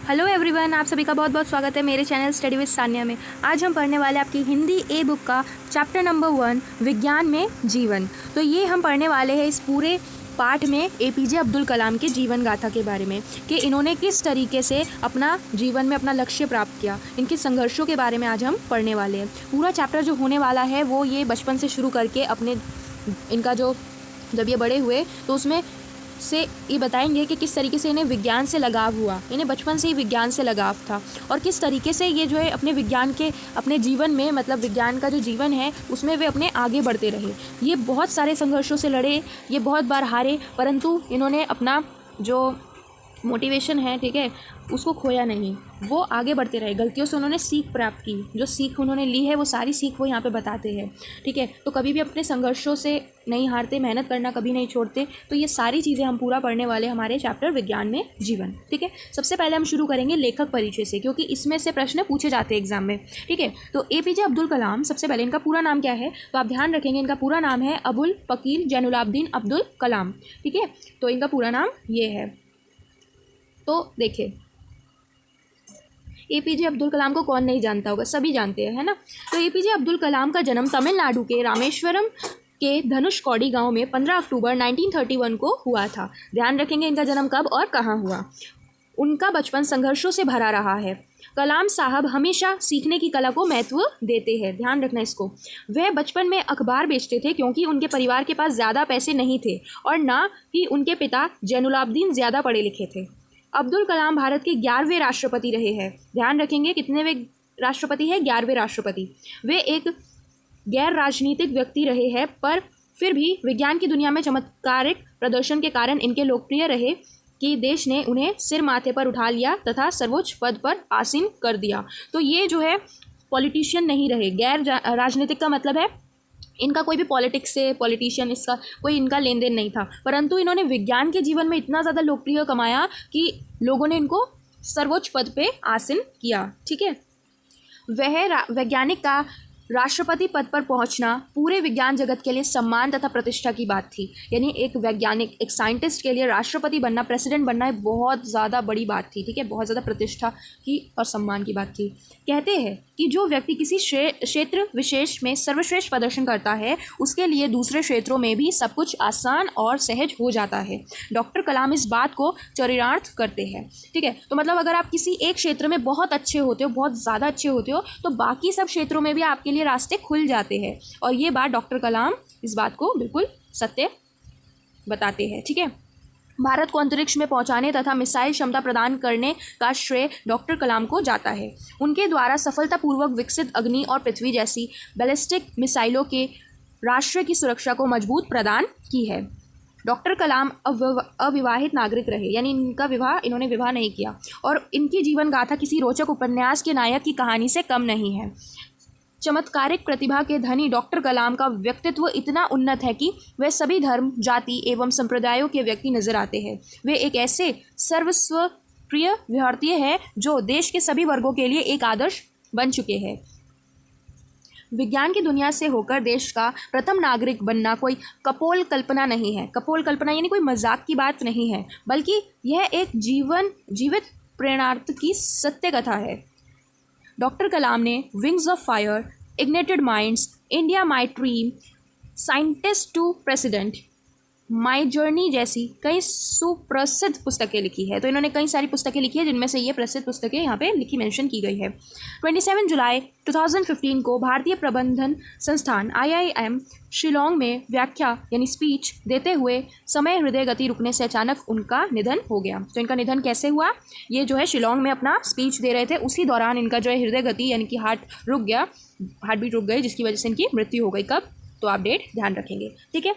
Hello everyone, आप सभी का बहुत बहुत स्वागत है मेरे चैनल स्टडी विद सान्या में। आज हम पढ़ने वाले आपकी हिंदी ए बुक का चैप्टर नंबर 1 विज्ञान में जीवन। तो ये हम पढ़ने वाले हैं इस पूरे पाठ में एपीजे अब्दुल कलाम के जीवन गाथा के बारे में कि इन्होंने किस तरीके से अपना जीवन में अपना लक्ष्य प्राप्त किया, इनके संघर्षों के बारे में आज हम पढ़ने वाले हैं। पूरा चैप्टर जो होने वाला है वो ये बचपन से शुरू करके अपने इनका जो जब ये बड़े हुए तो उसमें से ये बताएंगे कि किस तरीके से इन्हें विज्ञान से लगाव हुआ, इन्हें बचपन से ही विज्ञान से लगाव था और किस तरीके से ये जो है अपने विज्ञान के अपने जीवन में मतलब विज्ञान का जो जीवन है उसमें वे अपने आगे बढ़ते रहे। ये बहुत सारे संघर्षों से लड़े, ये बहुत बार हारे, परंतु इन्होंने अपना जो मोटिवेशन है, ठीक है, उसको खोया नहीं, वो आगे बढ़ते रहे। गलतियों से उन्होंने सीख प्राप्त की, जो सीख उन्होंने ली है वो सारी सीख वो यहाँ पे बताते हैं, ठीक है। तो कभी भी अपने संघर्षों से नहीं हारते, मेहनत करना कभी नहीं छोड़ते। तो ये सारी चीज़ें हम पूरा पढ़ने वाले हमारे चैप्टर विज्ञान में जीवन, ठीक है। सबसे पहले हम शुरू करेंगे लेखक परिचय से, क्योंकि इसमें से प्रश्न पूछे जाते हैं एग्जाम में, ठीक है। तो एपीजे अब्दुल कलाम, सबसे पहले इनका पूरा नाम क्या है तो आप ध्यान रखेंगे, इनका पूरा नाम है अबुल फकीर जैनुलाब्दीन अब्दुल कलाम, ठीक है। तो इनका पूरा नाम ये है। तो देखिए, एपीजे अब्दुल कलाम को कौन नहीं जानता होगा, सभी जानते हैं, है ना। तो एपीजे अब्दुल कलाम का जन्म तमिलनाडु के रामेश्वरम के धनुषकौडी गांव में 15 अक्टूबर 1931 को हुआ था। ध्यान रखेंगे इनका जन्म कब और कहाँ हुआ। उनका बचपन संघर्षों से भरा रहा है। कलाम साहब हमेशा सीखने की कला को महत्व देते हैं, ध्यान रखना इसको। वह बचपन में अखबार बेचते थे क्योंकि उनके परिवार के पास ज़्यादा पैसे नहीं थे और ना ही उनके पिता जैनुलाब्दीन ज़्यादा पढ़े लिखे थे। अब्दुल कलाम भारत के 11वें राष्ट्रपति रहे हैं। ध्यान रखेंगे कितने वे राष्ट्रपति हैं, 11वें राष्ट्रपति। वे एक गैर राजनीतिक व्यक्ति रहे हैं, पर फिर भी विज्ञान की दुनिया में चमत्कारिक प्रदर्शन के कारण इनके लोकप्रिय रहे कि देश ने उन्हें सिर माथे पर उठा लिया तथा सर्वोच्च पद पर आसीन कर दिया। तो ये जो है पॉलिटिशियन नहीं रहे, गैर राजनीतिक का मतलब है इनका कोई भी पॉलिटिक्स से पॉलिटिशियन इसका कोई इनका लेन देन नहीं था, परंतु इन्होंने विज्ञान के जीवन में इतना ज़्यादा लोकप्रिय कमाया कि लोगों ने इनको सर्वोच्च पद पे आसीन किया, ठीक है। वह वैज्ञानिक का राष्ट्रपति पद पर पहुंचना पूरे विज्ञान जगत के लिए सम्मान तथा प्रतिष्ठा की बात थी। यानी एक वैज्ञानिक, एक साइंटिस्ट के लिए राष्ट्रपति बनना, प्रेसिडेंट बनना बहुत ज़्यादा बड़ी बात थी, ठीक है, बहुत ज़्यादा प्रतिष्ठा की और सम्मान की बात थी। कहते हैं कि जो व्यक्ति किसी क्षेत्र विशेष में सर्वश्रेष्ठ प्रदर्शन करता है उसके लिए दूसरे क्षेत्रों में भी सब कुछ आसान और सहज हो जाता है। डॉक्टर कलाम इस बात को चरितार्थ करते हैं, ठीक है। तो मतलब अगर आप किसी एक क्षेत्र में बहुत अच्छे होते हो, बहुत ज़्यादा अच्छे होते हो, तो बाकी सब क्षेत्रों में भी आपके लिए रास्ते खुल जाते हैं। और ये बात डॉक्टर कलाम इस बात को बिल्कुल सत्य बताते हैं, ठीक है। भारत को अंतरिक्ष में पहुंचाने तथा मिसाइल क्षमता प्रदान करने का श्रेय डॉक्टर कलाम को जाता है। उनके द्वारा सफलतापूर्वक विकसित अग्नि और पृथ्वी जैसी बैलिस्टिक मिसाइलों के राष्ट्र की सुरक्षा को मजबूत प्रदान की है। डॉक्टर कलाम अविवाहित नागरिक रहे, यानी इन्होंने विवाह नहीं किया, और इनकी जीवन गाथा किसी रोचक उपन्यास के नायक की कहानी से कम नहीं है। चमत्कारिक प्रतिभा के धनी डॉक्टर कलाम का व्यक्तित्व इतना उन्नत है कि वे सभी धर्म, जाति एवं संप्रदायों के व्यक्ति नजर आते हैं। वे एक ऐसे सर्वस्वप्रिय भारतीय हैं जो देश के सभी वर्गों के लिए एक आदर्श बन चुके हैं। विज्ञान की दुनिया से होकर देश का प्रथम नागरिक बनना कोई कपोल कल्पना नहीं है। कपोल कल्पना यानी कोई मजाक की बात नहीं है, बल्कि यह एक जीवित प्रेरणार्थ की सत्य कथा है। डॉक्टर कलाम ने wings of fire, ignited minds, India my dream, scientist to president, my journey जैसी कई सुप्रसिद्ध पुस्तकें लिखी है। तो इन्होंने कई सारी पुस्तकें लिखी है, जिनमें से ये प्रसिद्ध पुस्तकें यहाँ पे लिखी मेंशन की गई है। 27 जुलाई 2015 को भारतीय प्रबंधन संस्थान IIM शिलोंग में व्याख्या यानी स्पीच देते हुए समय हृदय गति रुकने से अचानक उनका निधन हो गया। तो इनका निधन कैसे हुआ, ये जो है शिलोंग में अपना स्पीच दे रहे थे, उसी दौरान इनका जो है हृदय गति यानी कि हार्ट बीट रुक गई, जिसकी वजह से इनकी मृत्यु हो गई। कब, तो आप डेट ध्यान रखेंगे, ठीक है।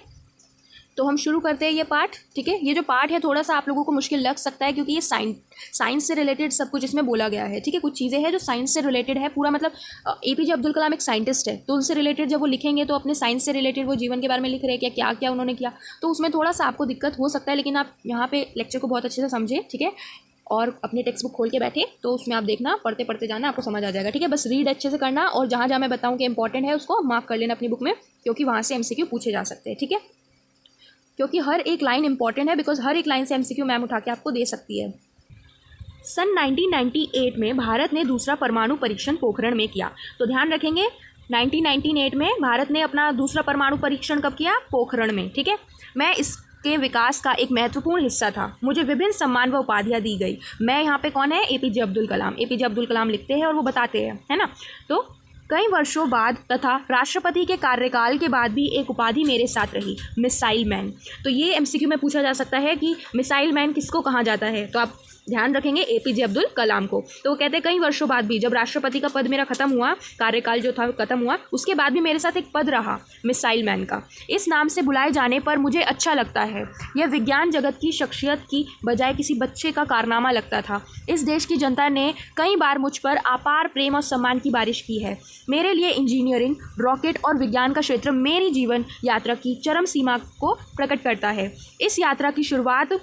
तो हम शुरू करते हैं ये पार्ट, ठीक है। ये जो पार्ट है थोड़ा सा आप लोगों को मुश्किल लग सकता है, क्योंकि ये साइंस से रिलेटेड सब कुछ इसमें बोला गया है, ठीक है। कुछ चीज़ें हैं जो साइंस से रिलेटेड है पूरा, मतलब एपीजे अब्दुल कलाम एक साइंटिस्ट है, तो उनसे रिलेटेड जब वो लिखेंगे तो अपने साइंस से रिलेटेड वो जीवन के बारे में लिख रहे हैं, क्या क्या उन्होंने किया, तो उसमें थोड़ा सा आपको दिक्कत हो सकता है। लेकिन आप यहाँ पे लेक्चर को बहुत अच्छे से समझे, ठीक है, और अपनी टेक्स्ट बुक खोल के बैठे, तो उसमें आप देखना, पढ़ते पढ़ते जाना, आपको समझ आ जाएगा, ठीक है। बस रीड अच्छे से करना, और जहाँ जहाँ मैं बताऊँ कि इंपॉर्टेंट है उसको मार्क कर लेना अपनी बुक में, क्योंकि वहाँ से MCQ पूछे जा सकते हैं, ठीक है। क्योंकि हर एक लाइन इंपॉर्टेंट है, बिकॉज हर एक लाइन से MCQ मैम उठा के आपको दे सकती है। सन 1998 में भारत ने दूसरा परमाणु परीक्षण पोखरण में किया। तो ध्यान रखेंगे 1998 में भारत ने अपना दूसरा परमाणु परीक्षण कब किया? पोखरण में। ठीक है, मैं इसके विकास का एक महत्वपूर्ण हिस्सा था। मुझे विभिन्न सम्मान व उपाधियाँ दी गई। मैं यहाँ पे कौन है? एपीजे अब्दुल कलाम। एपीजे अब्दुल कलाम लिखते हैं और वो बताते हैं, है ना। तो कई वर्षों बाद तथा राष्ट्रपति के कार्यकाल के बाद भी एक उपाधि मेरे साथ रही, मिसाइल मैन। तो ये एमसीक्यू में पूछा जा सकता है कि मिसाइल मैन किसको कहा जाता है, तो आप ध्यान रखेंगे एपीजे अब्दुल कलाम को। तो वो कहते हैं कई वर्षों बाद भी, जब राष्ट्रपति का पद मेरा खत्म हुआ, कार्यकाल जो था खत्म हुआ, उसके बाद भी मेरे साथ एक पद रहा मिसाइल मैन का। इस नाम से बुलाए जाने पर मुझे अच्छा लगता है। यह विज्ञान जगत की शख्सियत की बजाय किसी बच्चे का कारनामा लगता था। इस देश की जनता ने कई बार मुझ पर अपार प्रेम और सम्मान की बारिश की है। मेरे लिए इंजीनियरिंग, रॉकेट और विज्ञान का क्षेत्र मेरी जीवन यात्रा की चरम सीमा को प्रकट करता है। इस यात्रा की शुरुआत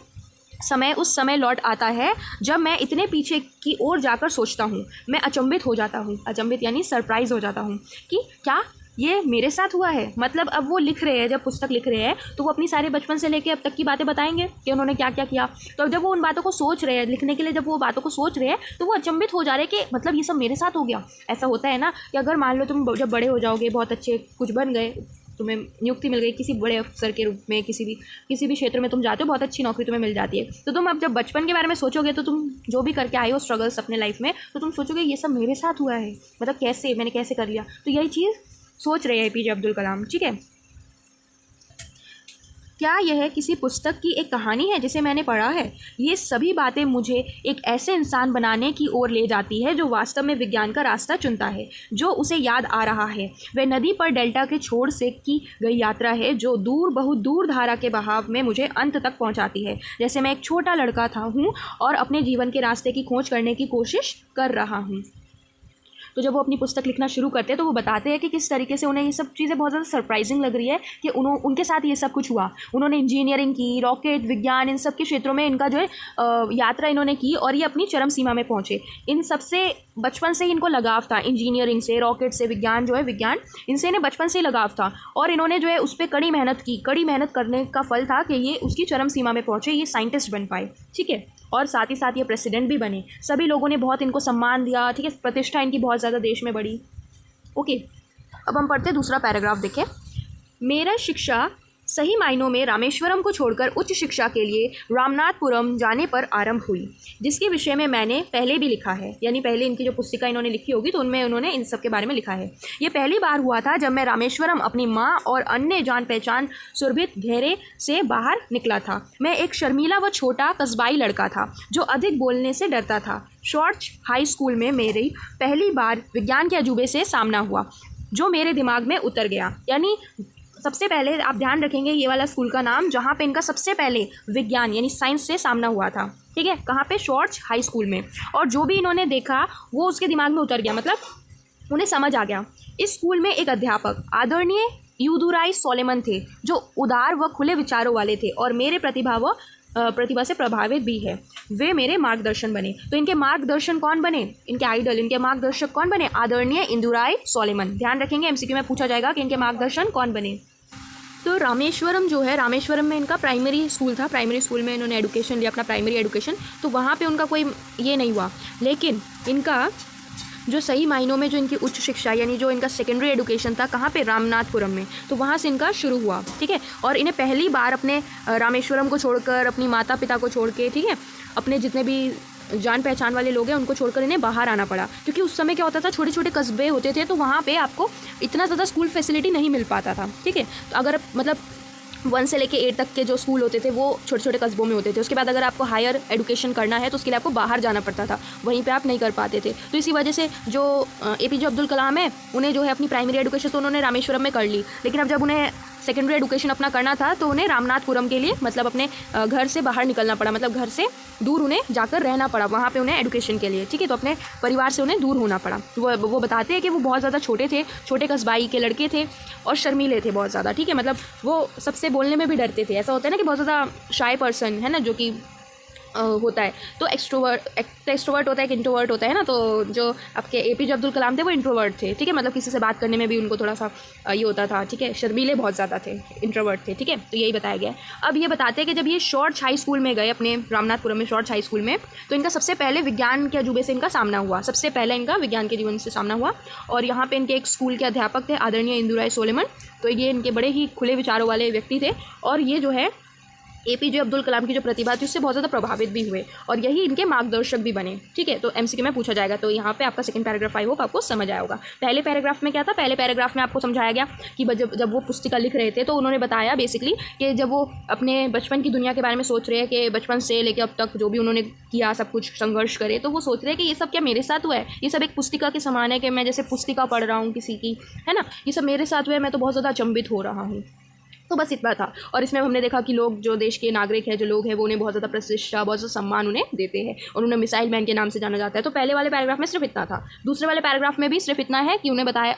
उस समय लौट आता है जब मैं इतने पीछे की ओर जाकर सोचता हूँ। मैं अचंभित हो जाता हूँ, अचंभित यानी सरप्राइज हो जाता हूँ कि क्या ये मेरे साथ हुआ है। मतलब अब वो लिख रहे हैं, जब पुस्तक लिख रहे हैं तो वो अपनी सारे बचपन से लेके अब तक की बातें बताएंगे कि उन्होंने क्या क्या किया। तो जब वो उन बातों को सोच रहे हैं, लिखने के लिए जब वो बातों को सोच रहे हैं, तो वो अचंभित हो जा रहे हैं कि मतलब ये सब मेरे साथ हो गया। ऐसा होता है ना कि अगर मान लो तुम जब बड़े हो जाओगे, बहुत अच्छे कुछ बन गए, तुम्हें नियुक्ति मिल गई किसी बड़े अफसर के रूप में, किसी भी क्षेत्र में तुम जाते हो, बहुत अच्छी नौकरी तुम्हें मिल जाती है, तो तुम अब जब बचपन के बारे में सोचोगे, तो तुम जो भी करके आए हो स्ट्रगल्स अपने लाइफ में, तो तुम सोचोगे ये सब मेरे साथ हुआ है, मतलब कैसे, मैंने कैसे कर लिया। तो यही चीज़ सोच रहे हैं एपीजे अब्दुल कलाम। ठीक है, क्या यह किसी पुस्तक की एक कहानी है जिसे मैंने पढ़ा है? ये सभी बातें मुझे एक ऐसे इंसान बनाने की ओर ले जाती है जो वास्तव में विज्ञान का रास्ता चुनता है, जो उसे याद आ रहा है। वह नदी पर डेल्टा के छोर से की गई यात्रा है जो बहुत दूर धारा के बहाव में मुझे अंत तक पहुंचाती है। जैसे मैं एक छोटा लड़का हूँ और अपने जीवन के रास्ते की खोज करने की कोशिश कर रहा हूँ। तो जब वो अपनी पुस्तक लिखना शुरू करते हैं तो वो बताते हैं कि किस तरीके से उन्हें ये सब चीज़ें बहुत ज़्यादा सरप्राइजिंग लग रही है कि उनके साथ ये सब कुछ हुआ। उन्होंने इंजीनियरिंग की, रॉकेट, विज्ञान, इन सब के क्षेत्रों में इनका जो है यात्रा इन्होंने की और ये अपनी चरम सीमा में पहुँचे। इन सबसे बचपन से ही इनको लगाव था, इंजीनियरिंग से, रॉकेट से, विज्ञान जो है विज्ञान, इनसे इन्हें बचपन से ही लगाव था और इन्होंने जो है उस पर कड़ी मेहनत की। कड़ी मेहनत करने का फल था कि ये उसकी चरम सीमा में पहुँचे, ये साइंटिस्ट बन पाए। ठीक है, और साथ ही साथ ये प्रेसिडेंट भी बने। सभी लोगों ने बहुत इनको सम्मान दिया। ठीक है, प्रतिष्ठा इनकी बहुत ज़्यादा देश में बढ़ी। ओके, अब हम पढ़ते दूसरा पैराग्राफ। देखें, मेरा शिक्षा सही मायनों में रामेश्वरम को छोड़कर उच्च शिक्षा के लिए रामनाथपुरम जाने पर आरंभ हुई, जिसके विषय में मैंने पहले भी लिखा है। यानी पहले इनकी जो पुस्तिका इन्होंने लिखी होगी तो उनमें उन्होंने इन सब के बारे में लिखा है। ये पहली बार हुआ था जब मैं रामेश्वरम अपनी माँ और अन्य जान पहचान सुरभित घेरे से बाहर निकला था। मैं एक शर्मीला व छोटा कस्बाई लड़का था जो अधिक बोलने से डरता था। शॉर्ट्स हाई स्कूल में मेरी पहली बार विज्ञान के अजूबे से सामना हुआ जो मेरे दिमाग में उतर गया। यानी सबसे पहले आप ध्यान रखेंगे ये वाला स्कूल का नाम जहाँ पे इनका सबसे पहले विज्ञान यानी साइंस से सामना हुआ था। ठीक है, कहाँ पे? शॉर्ट्स हाई स्कूल में। और जो भी इन्होंने देखा वो उसके दिमाग में उतर गया, मतलब उन्हें समझ आ गया। इस स्कूल में एक अध्यापक आदरणीय यूदुराई सोलेमन थे जो उदार व खुले विचारों वाले थे और मेरे प्रतिभा से प्रभावित भी है। वे मेरे मार्गदर्शन बने। तो इनके मार्गदर्शन कौन बने? इनके आइडल, इनके मार्गदर्शक कौन बने? आदरणीय इंदुराई सोलेमन। ध्यान रखेंगे, एमसीक्यू में पूछा जाएगा कि इनके मार्गदर्शन कौन बने। तो रामेश्वरम जो है, रामेश्वरम में इनका प्राइमरी स्कूल था। प्राइमरी स्कूल में इन्होंने एडुकेशन लिया, अपना प्राइमरी एडुकेशन। तो वहाँ पे उनका कोई ये नहीं हुआ, लेकिन इनका जो सही मायनों में जो इनकी उच्च शिक्षा यानी जो इनका सेकेंडरी एडुकेशन था, कहाँ पे? रामनाथपुरम में। तो वहाँ से इनका शुरू हुआ। ठीक है, और इन्हें पहली बार अपने रामेश्वरम को छोड़कर, अपनी माता पिता को छोड़ के, ठीक है, अपने जितने भी जान पहचान वाले लोग हैं उनको छोड़कर इन्हें बाहर आना पड़ा। क्योंकि उस समय क्या होता था, छोटे छोटे कस्बे होते थे तो वहाँ पे आपको इतना ज़्यादा स्कूल फैसिलिटी नहीं मिल पाता था। ठीक है, तो अगर मतलब 1 से लेके 8 तक के जो स्कूल होते थे वो छोटे छोटे कस्बों में होते थे। उसके बाद अगर आपको हायर एडुकेशन करना है तो उसके लिए आपको बाहर जाना पड़ता था, वहीं पे आप नहीं कर पाते थे। तो इसी वजह से जो एपीजे अब्दुल कलाम है उन्हें जो है अपनी प्राइमरी एडुकेशन तो उन्होंने रामेश्वरम में कर ली, लेकिन अब जब उन्हें सेकेंडरी एडुकेशन अपना करना था तो उन्हें रामनाथपुरम के लिए मतलब अपने घर से बाहर निकलना पड़ा, मतलब घर से दूर उन्हें जाकर रहना पड़ा वहाँ पे उन्हें एडुकेशन के लिए। ठीक है, तो अपने परिवार से उन्हें दूर होना पड़ा। वो बताते हैं कि वो बहुत ज़्यादा छोटे थे, छोटे कस्बाई के लड़के थे और शर्मीले थे बहुत ज़्यादा। ठीक है, मतलब वो सबसे बोलने में भी डरते थे। ऐसा होता है ना कि बहुत ज़्यादा शाय पर्सन है ना, जो कि होता है। तो एक्सट्रोवर्ट होता है, एक इंट्रोवर्ट होता है ना। तो जो आपके APJ अब्दुल कलाम थे वो इंट्रोवर्ट थे, ठीक है, मतलब किसी से बात करने में भी उनको थोड़ा सा ये होता था, ठीक है, शर्मीले बहुत ज़्यादा थे, इंट्रोवर्ट थे, ठीक है। तो यही बताया गया है। अब ये बताते हैं कि जब ये शॉर्ट्स हाई स्कूल में गए, अपने रामनाथपुरम में शॉर्ट्स हाई स्कूल में, तो इनका सबसे पहले विज्ञान के अजूबे से इनका सामना हुआ। सबसे पहले इनका विज्ञान के जीवन से सामना हुआ। और यहाँ पर इनके एक स्कूल के अध्यापक थे आदरणीय इंदुराय सोलेमन। तो ये इनके बड़े ही खुले विचारों वाले व्यक्ति थे। और ये जो है APJ अब्दुल कलाम की जो प्रतिभा थी उससे बहुत ज़्यादा प्रभावित भी हुए और यही इनके मार्गदर्शक भी बने, ठीक है। तो MCQ में पूछा जाएगा। तो यहाँ पे आपका सेकंड पैराग्राफ आई होप आपको समझ आया होगा। पहले पैराग्राफ में क्या था? पहले पैराग्राफ में आपको समझाया गया कि जब वो पुस्तिका लिख रहे थे तो उन्होंने बताया बेसिकली कि जब वो अपने बचपन की दुनिया के बारे में सोच रहे हैं कि बचपन से लेकर अब तक जो भी उन्होंने किया, सब कुछ संघर्ष करे, तो वो सोच रहे हैं कि ये सब क्या मेरे साथ हुआ है? ये सब एक पुस्तिका के समान है कि मैं जैसे पुस्तिका पढ़ रहा हूँ किसी की, है ना, ये सब मेरे साथ हुआ है, मैं तो बहुत ज़्यादा अचंभित हो रहा हूँ। तो बस इतना था। और इसमें हमने देखा कि लोग, जो देश के नागरिक हैं, जो लोग हैं, वो उन्हें बहुत ज़्यादा प्रतिष्ठा, बहुत ज़्यादा सम्मान उन्हें देते हैं और उन्हें मिसाइल मैन के नाम से जाना जाता है। तो पहले वाले पैराग्राफ में सिर्फ इतना था। दूसरे वाले पैराग्राफ में भी सिर्फ इतना है कि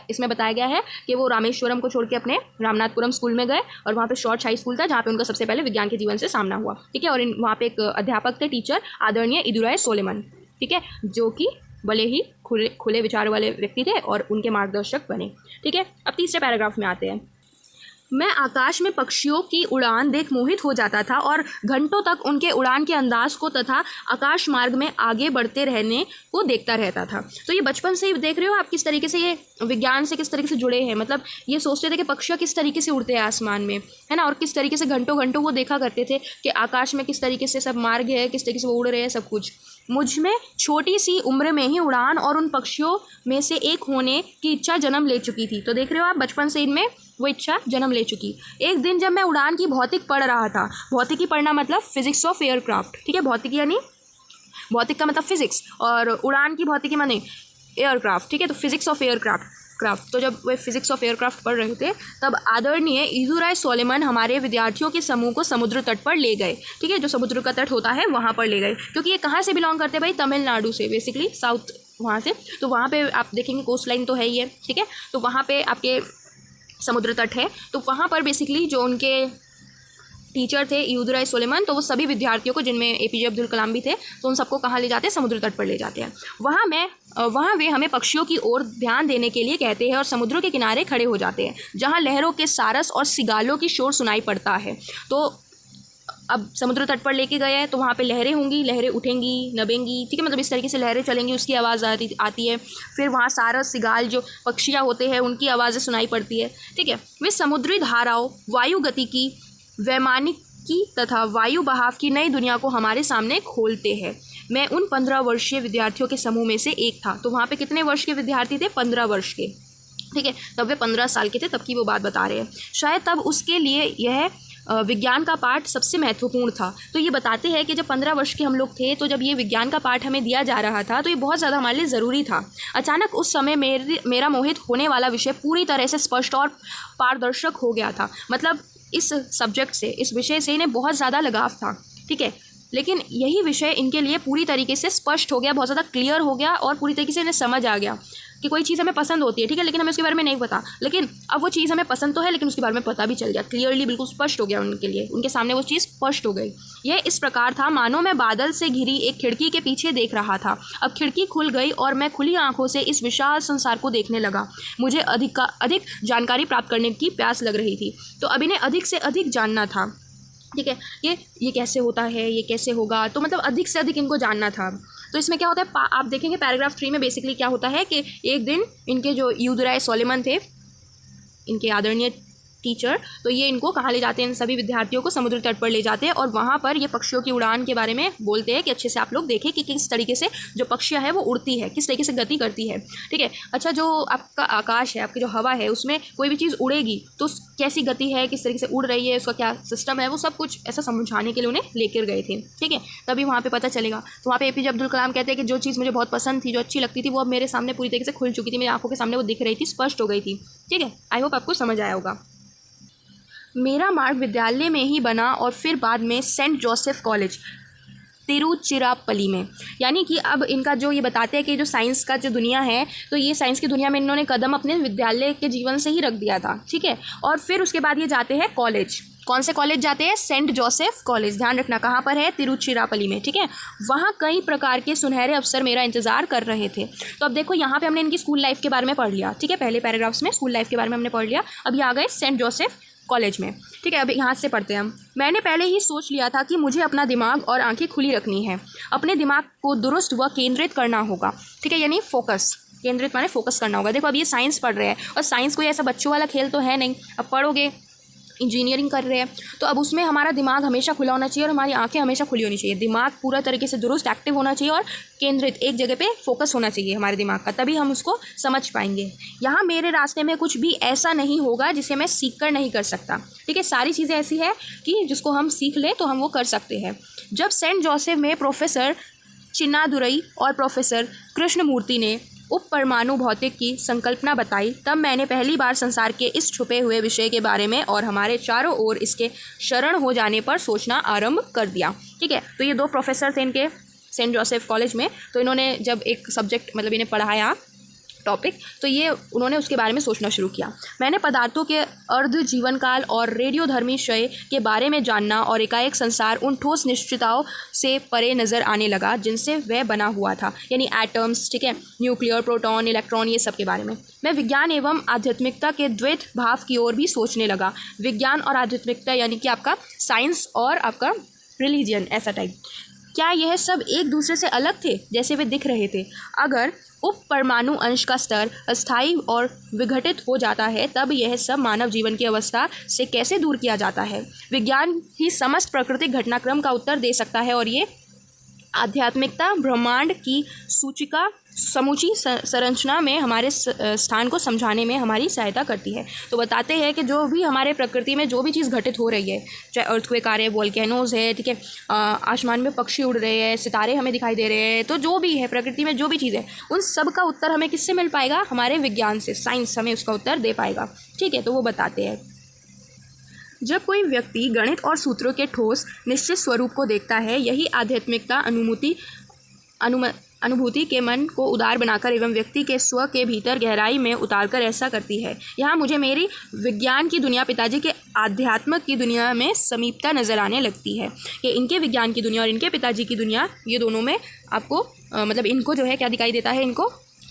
इसमें बताया गया है कि वो रामेश्वरम को छोड़ के अपने रामनाथपुरम स्कूल में गए और वहाँ पे शॉर्ट्स हाई स्कूल था जहाँ पे उनका सबसे पहले विज्ञान के जीवन से सामना हुआ, ठीक है। और वहाँ पे एक अध्यापक थे, टीचर आदरणीय इंदुराय सोलेमन, ठीक है, जो कि भले ही खुले विचार वाले व्यक्ति थे और उनके मार्गदर्शक बने, ठीक है। अब तीसरे पैराग्राफ में आते हैं। मैं आकाश में पक्षियों की उड़ान देख मोहित हो जाता था और घंटों तक उनके उड़ान के अंदाज को तथा आकाश मार्ग में आगे बढ़ते रहने को देखता रहता था। तो ये बचपन से ही देख रहे हो आप किस तरीके से ये विज्ञान से किस तरीके से जुड़े हैं। मतलब ये सोचते थे कि पक्षियाँ किस तरीके से उड़ते हैं आसमान में, है ना, और किस तरीके से घंटों घंटों वो देखा करते थे कि आकाश में किस तरीके से सब मार्ग है, किस तरीके से वो उड़ रहे हैं, सब कुछ। मुझ में छोटी सी उम्र में ही उड़ान और उन पक्षियों में से एक होने की इच्छा जन्म ले चुकी थी। तो देख रहे हो आप, बचपन से इनमें वो इच्छा जन्म ले चुकी। एक दिन जब मैं उड़ान की भौतिक पढ़ रहा था, भौतिकी पढ़ना मतलब फिजिक्स ऑफ एयरक्राफ्ट, ठीक है, भौतिकी यानी भौतिक का मतलब फिजिक्स और उड़ान की भौतिकी माने एयरक्राफ्ट, ठीक है। तो फिजिक्स ऑफ एयरक्राफ्ट। तो जब वे फिजिक्स ऑफ एयरक्राफ्ट पढ़ रहे थे तब आदरणीय इंदुराय सोलेमन हमारे विद्यार्थियों के समूह को समुद्र तट पर ले गए, ठीक है, जो समुद्र का तट होता है वहाँ पर ले गए। क्योंकि ये कहाँ से बिलोंग करते हैं भाई? तमिलनाडु से, बेसिकली साउथ वहाँ से। तो वहाँ पे आप देखेंगे कोस्ट लाइन तो है ही है, ठीक है। तो वहाँ पे आपके समुद्र तट है। तो वहाँ पर बेसिकली जो उनके टीचर थे इंदुराय सोलेमन, तो वो सभी विद्यार्थियों को, जिनमें APJ अब्दुल कलाम भी थे, तो उन सबको कहाँ ले जाते हैं? समुद्र तट पर ले जाते हैं। वहाँ वे हमें पक्षियों की ओर ध्यान देने के लिए कहते हैं और समुद्र के किनारे खड़े हो जाते हैं जहाँ लहरों के सारस और सिगालों की शोर सुनाई पड़ता है। तो अब समुद्र तट पर लेके गए हैं तो वहाँ पे लहरें होंगी, लहरें उठेंगी, नबेंगी, ठीक है, मतलब इस तरीके से लहरें चलेंगी, उसकी आवाज़ आती है। फिर वहाँ सारस, सिगाल जो पक्षियाँ होते हैं उनकी आवाज़ें सुनाई पड़ती है, ठीक है। वे समुद्री धाराओं, वायु गति की, वैमानिकी तथा वायु बहाव की नई दुनिया को हमारे सामने खोलते हैं। मैं उन 15 वर्षीय विद्यार्थियों के समूह में से एक था। तो वहाँ पे कितने वर्ष के विद्यार्थी थे? 15 वर्ष के, ठीक है। तब वे 15 साल के थे, तब की वो बात बता रहे हैं। शायद तब उसके लिए यह विज्ञान का पाठ सबसे महत्वपूर्ण था। तो ये बताते हैं कि जब 15 वर्ष के हम लोग थे तो जब ये विज्ञान का पाठ हमें दिया जा रहा था तो ये बहुत ज़्यादा हमारे लिए ज़रूरी था। अचानक उस समय मेरा मोहित होने वाला विषय पूरी तरह से स्पष्ट और पारदर्शक हो गया था। मतलब इस सब्जेक्ट से, इस विषय से इन्हें बहुत ज़्यादा लगाव था, ठीक है। लेकिन यही विषय इनके लिए पूरी तरीके से स्पष्ट हो गया, बहुत ज़्यादा क्लियर हो गया और पूरी तरीके से इन्हें समझ आ गया कि कोई चीज़ हमें पसंद होती है, ठीक है, लेकिन हमें उसके बारे में नहीं पता। लेकिन अब वो चीज़ हमें पसंद तो है लेकिन उसके बारे में पता भी चल गया, क्लियरली बिल्कुल स्पष्ट हो गया उनके लिए, उनके सामने वो चीज़ स्पष्ट हो गई। यह इस प्रकार था मानो मैं बादल से घिरी एक खिड़की के पीछे देख रहा था। अब खिड़की खुल गई और मैं खुली आंखों से इस विशाल संसार को देखने लगा। मुझे अधिक जानकारी प्राप्त करने की प्यास लग रही थी। तो अब इन्हें अधिक से अधिक जानना था, ठीक है। ये कैसे होता है, ये कैसे होगा, तो मतलब अधिक से अधिक इनको जानना था। तो इसमें क्या होता है, आप देखेंगे पैराग्राफ 3 में बेसिकली क्या होता है कि एक दिन इनके जो इंदुराय सोलेमन थे, इनके आदरणीय टीचर, तो ये इनको कहाँ ले जाते हैं? इन सभी विद्यार्थियों को समुद्र तट पर ले जाते हैं और वहाँ पर ये पक्षियों की उड़ान के बारे में बोलते हैं कि अच्छे से आप लोग देखें कि किस तरीके से जो पक्षियाँ है वो उड़ती है, किस तरीके से गति करती है, ठीक है। अच्छा, जो आपका आकाश है, आपकी जो हवा है, उसमें कोई भी चीज़ उड़ेगी तो कैसी गति है, किस तरीके से उड़ रही है, उसका क्या सिस्टम है, वो सब कुछ ऐसा समझाने के लिए उन्हें लेकर गए थे, ठीक है। तभी वहाँ पर पता चलेगा। तो वहाँ पर APJ अब्दुल कलाम कहते हैं कि जो चीज़ मुझे बहुत पसंद थी, जो अच्छी लगती थी, वो अब मेरे सामने पूरी तरीके से खुल चुकी थी, मेरी आंखों के सामने वो दिख रही थी, स्पष्ट हो गई थी, ठीक है। आई होप आपको समझ आया होगा। मेरा मार्ग विद्यालय में ही बना और फिर बाद में सेंट जोसेफ कॉलेज तिरुचिरापल्ली में। यानी कि अब इनका जो ये बताते हैं कि जो साइंस का जो दुनिया है, तो ये साइंस की दुनिया में इन्होंने कदम अपने विद्यालय के जीवन से ही रख दिया था, ठीक है। और फिर उसके बाद ये जाते हैं कौन से कॉलेज जाते हैं? Saint Joseph college. ध्यान रखना कहाँ पर है? तिरुचिरापल्ली में, ठीक है। वहाँ कई प्रकार के सुनहरे अवसर मेरा इंतजार कर रहे थे। तो अब देखो यहाँ पे हमने इनकी स्कूल लाइफ के बारे में पढ़ लिया, ठीक है। पहले पैराग्राफ्स में स्कूल लाइफ के बारे में हमने पढ़ लिया। अब ये आ गए सेंट जोसेफ कॉलेज में, ठीक है। अब यहाँ से पढ़ते हैं हम। मैंने पहले ही सोच लिया था कि मुझे अपना दिमाग और आंखें खुली रखनी है, अपने दिमाग को दुरुस्त व केंद्रित करना होगा, ठीक है। यानी फोकस, केंद्रित माने फोकस करना होगा। देखो अब ये साइंस पढ़ रहे हैं और साइंस कोई ऐसा बच्चों वाला खेल तो है नहीं। अब पढ़ोगे, इंजीनियरिंग कर रहे हैं तो अब उसमें हमारा दिमाग हमेशा खुला होना चाहिए और हमारी आंखें हमेशा खुली होनी चाहिए। दिमाग पूरा तरीके से दुरुस्त एक्टिव होना चाहिए और केंद्रित एक जगह पे फोकस होना चाहिए हमारे दिमाग का, तभी हम उसको समझ पाएंगे। यहाँ मेरे रास्ते में कुछ भी ऐसा नहीं होगा जिसे मैं सीख कर नहीं कर सकता, ठीक है। सारी चीज़ें ऐसी है कि जिसको हम सीख लें तो हम वो कर सकते हैं। जब सेंट जोसेफ में प्रोफेसर चिन्नादुरई और प्रोफेसर कृष्णमूर्ति ने उप परमाणु भौतिक की संकल्पना बताई, तब मैंने पहली बार संसार के इस छुपे हुए विषय के बारे में और हमारे चारों ओर इसके शरण हो जाने पर सोचना आरंभ कर दिया, ठीक है। तो ये दो प्रोफेसर थे इनके सेंट जोसेफ कॉलेज में। तो इन्होंने जब एक सब्जेक्ट मतलब इन्हें पढ़ाया टॉपिक, तो ये उन्होंने उसके बारे में सोचना शुरू किया। मैंने पदार्थों के अर्ध जीवन काल और रेडियोधर्मी क्षय के बारे में जानना और एकाएक संसार उन ठोस निश्चितताओं से परे नज़र आने लगा जिनसे वह बना हुआ था, यानी एटम्स, ठीक है, न्यूक्लियर, प्रोटॉन, इलेक्ट्रॉन, ये सब के बारे में। मैं विज्ञान एवं आध्यात्मिकता के द्वैत भाव की ओर भी सोचने लगा। विज्ञान और आध्यात्मिकता यानी कि आपका साइंस और आपका रिलीजन, ऐसा टाइप। क्या यह सब एक दूसरे से अलग थे जैसे वे दिख रहे थे? अगर उप परमाणु अंश का स्तर अस्थायी और विघटित हो जाता है तब यह सब मानव जीवन की अवस्था से कैसे दूर किया जाता है? विज्ञान ही समस्त प्राकृतिक घटनाक्रम का उत्तर दे सकता है और ये आध्यात्मिकता ब्रह्मांड की सूचिका समूची संरचना में हमारे स्थान को समझाने में हमारी सहायता करती है। तो बताते हैं कि जो भी हमारे प्रकृति में जो भी चीज़ घटित हो रही है, चाहे अर्थक्वेक आ रहे हैं, वोल्केनोज है, ठीक है, आसमान में पक्षी उड़ रहे हैं, सितारे हमें दिखाई दे रहे हैं, तो जो भी है प्रकृति में जो भी चीज़ है उन सब का उत्तर हमें किससे मिल पाएगा? हमारे विज्ञान से, साइंस हमें उसका उत्तर दे पाएगा, ठीक है। तो वो बताते हैं, जब कोई व्यक्ति गणित और सूत्रों के ठोस निश्चित स्वरूप को देखता है, यही आध्यात्मिकता अनुभूति के मन को उदार बनाकर एवं व्यक्ति के स्व के भीतर गहराई में उतारकर ऐसा करती है। यहाँ मुझे मेरी विज्ञान की दुनिया पिताजी के आध्यात्म की दुनिया में समीपता नज़र आने लगती है कि इनके विज्ञान की दुनिया और इनके पिताजी की दुनिया, ये दोनों में आपको मतलब इनको जो है क्या दिखाई देता है? इनको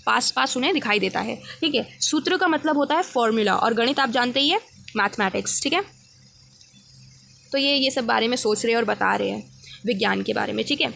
पास पास उन्हें दिखाई देता है, ठीक है। सूत्र का मतलब होता है फॉर्मूला और गणित आप जानते ही है, मैथमेटिक्स, ठीक है। तो ये सब बारे में सोच रहे हैं और बता रहे हैं विज्ञान के बारे में, ठीक है।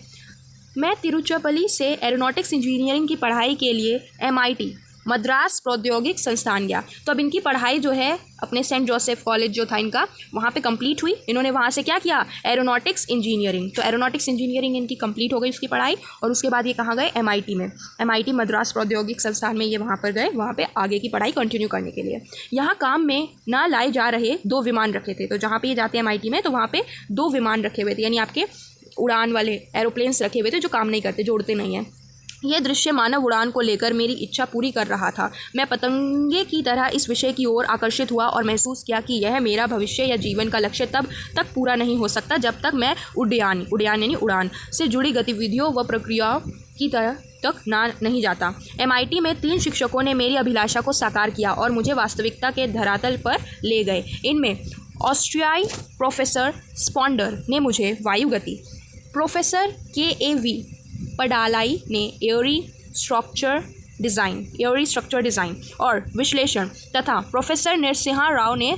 मैं तिरुचिरापल्ली से एरोनॉटिक्स इंजीनियरिंग की पढ़ाई के लिए MIT मद्रास प्रौद्योगिक संस्थान गया। तो अब इनकी पढ़ाई जो है अपने सेंट जोसेफ कॉलेज जो था इनका, वहाँ पे कंप्लीट हुई। इन्होंने वहाँ से क्या किया? Aeronautics engineering. तो एरोनॉटिक्स इंजीनियरिंग इनकी कंप्लीट हो गई उसकी पढ़ाई, और उसके बाद ये कहाँ गए? MIT में, MIT मद्रास प्रौद्योगिक संस्थान में ये वहाँ पर गए, वहाँ पे आगे की पढ़ाई कंटिन्यू करने के लिए। यहाँ काम में ना लाए जा रहे 2 विमान रखे थे। तो जहाँ पे ये जाते हैं MIT में, तो वहाँ पे 2 विमान रखे हुए थे, यानी आपके उड़ान वाले एरोप्लेन्स रखे हुए थे जो काम नहीं करते, जो उड़ते नहीं हैं। यह दृश्य मानव उड़ान को लेकर मेरी इच्छा पूरी कर रहा था। मैं पतंगे की तरह इस विषय की ओर आकर्षित हुआ और महसूस किया कि यह मेरा भविष्य या जीवन का लक्ष्य तब तक पूरा नहीं हो सकता जब तक मैं उड्डयन यानी उड़ान से जुड़ी गतिविधियों व प्रक्रियाओं की तरह तक नहीं जाता। MIT में 3 शिक्षकों ने मेरी अभिलाषा को साकार किया और मुझे वास्तविकता के धरातल पर ले गए। इनमें ऑस्ट्रियाई प्रोफेसर स्पॉन्डर ने मुझे वायुगति, प्रोफेसर KAV पडालाई ने एयरी स्ट्रक्चर डिज़ाइन और विश्लेषण तथा प्रोफेसर नरसिम्हा राव ने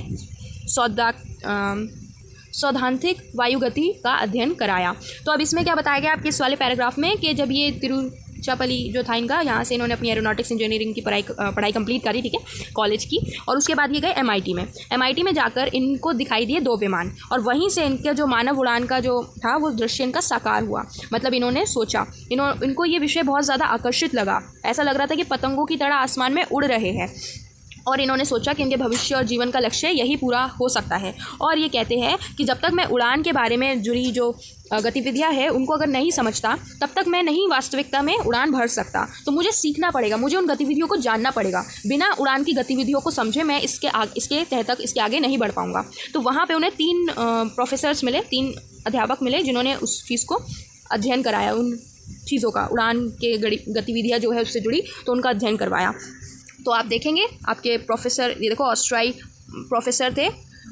सैद्धांतिक वायुगति का अध्ययन कराया। तो अब इसमें क्या बताया गया आपके इस वाले पैराग्राफ में कि जब ये तिरुचिरापल्ली जो था इनका, यहाँ से इन्होंने अपनी एरोनॉटिक्स इंजीनियरिंग की पढ़ाई कंप्लीट करी, ठीक है, कॉलेज की, और उसके बाद ये गए MIT में जाकर इनको दिखाई दिए 2 विमान, और वहीं से इनके जो मानव उड़ान का जो था वो दृश्य इनका साकार हुआ। मतलब इन्होंने सोचा, इनको ये विषय बहुत ज़्यादा आकर्षित लगा, ऐसा लग रहा था कि पतंगों की तरह आसमान में उड़ रहे हैं, और इन्होंने सोचा कि इनके भविष्य और जीवन का लक्ष्य यही पूरा हो सकता है। और ये कहते हैं कि जब तक मैं उड़ान के बारे में जुड़ी जो गतिविधियां हैं उनको अगर नहीं समझता तब तक मैं नहीं वास्तविकता में उड़ान भर सकता। तो मुझे सीखना पड़ेगा, मुझे उन गतिविधियों को जानना पड़ेगा। बिना उड़ान की गतिविधियों को समझे मैं इसके तह तक इसके आगे नहीं बढ़ पाऊँगा। तो वहाँ पर उन्हें 3 प्रोफेसर्स मिले, 3 अध्यापक मिले जिन्होंने उस चीज़ को अध्ययन कराया, उन चीज़ों का, उड़ान के गतिविधियाँ जो है उससे जुड़ी, तो उनका अध्ययन करवाया। तो आप देखेंगे आपके प्रोफेसर, ये देखो ऑस्ट्रियाई प्रोफेसर थे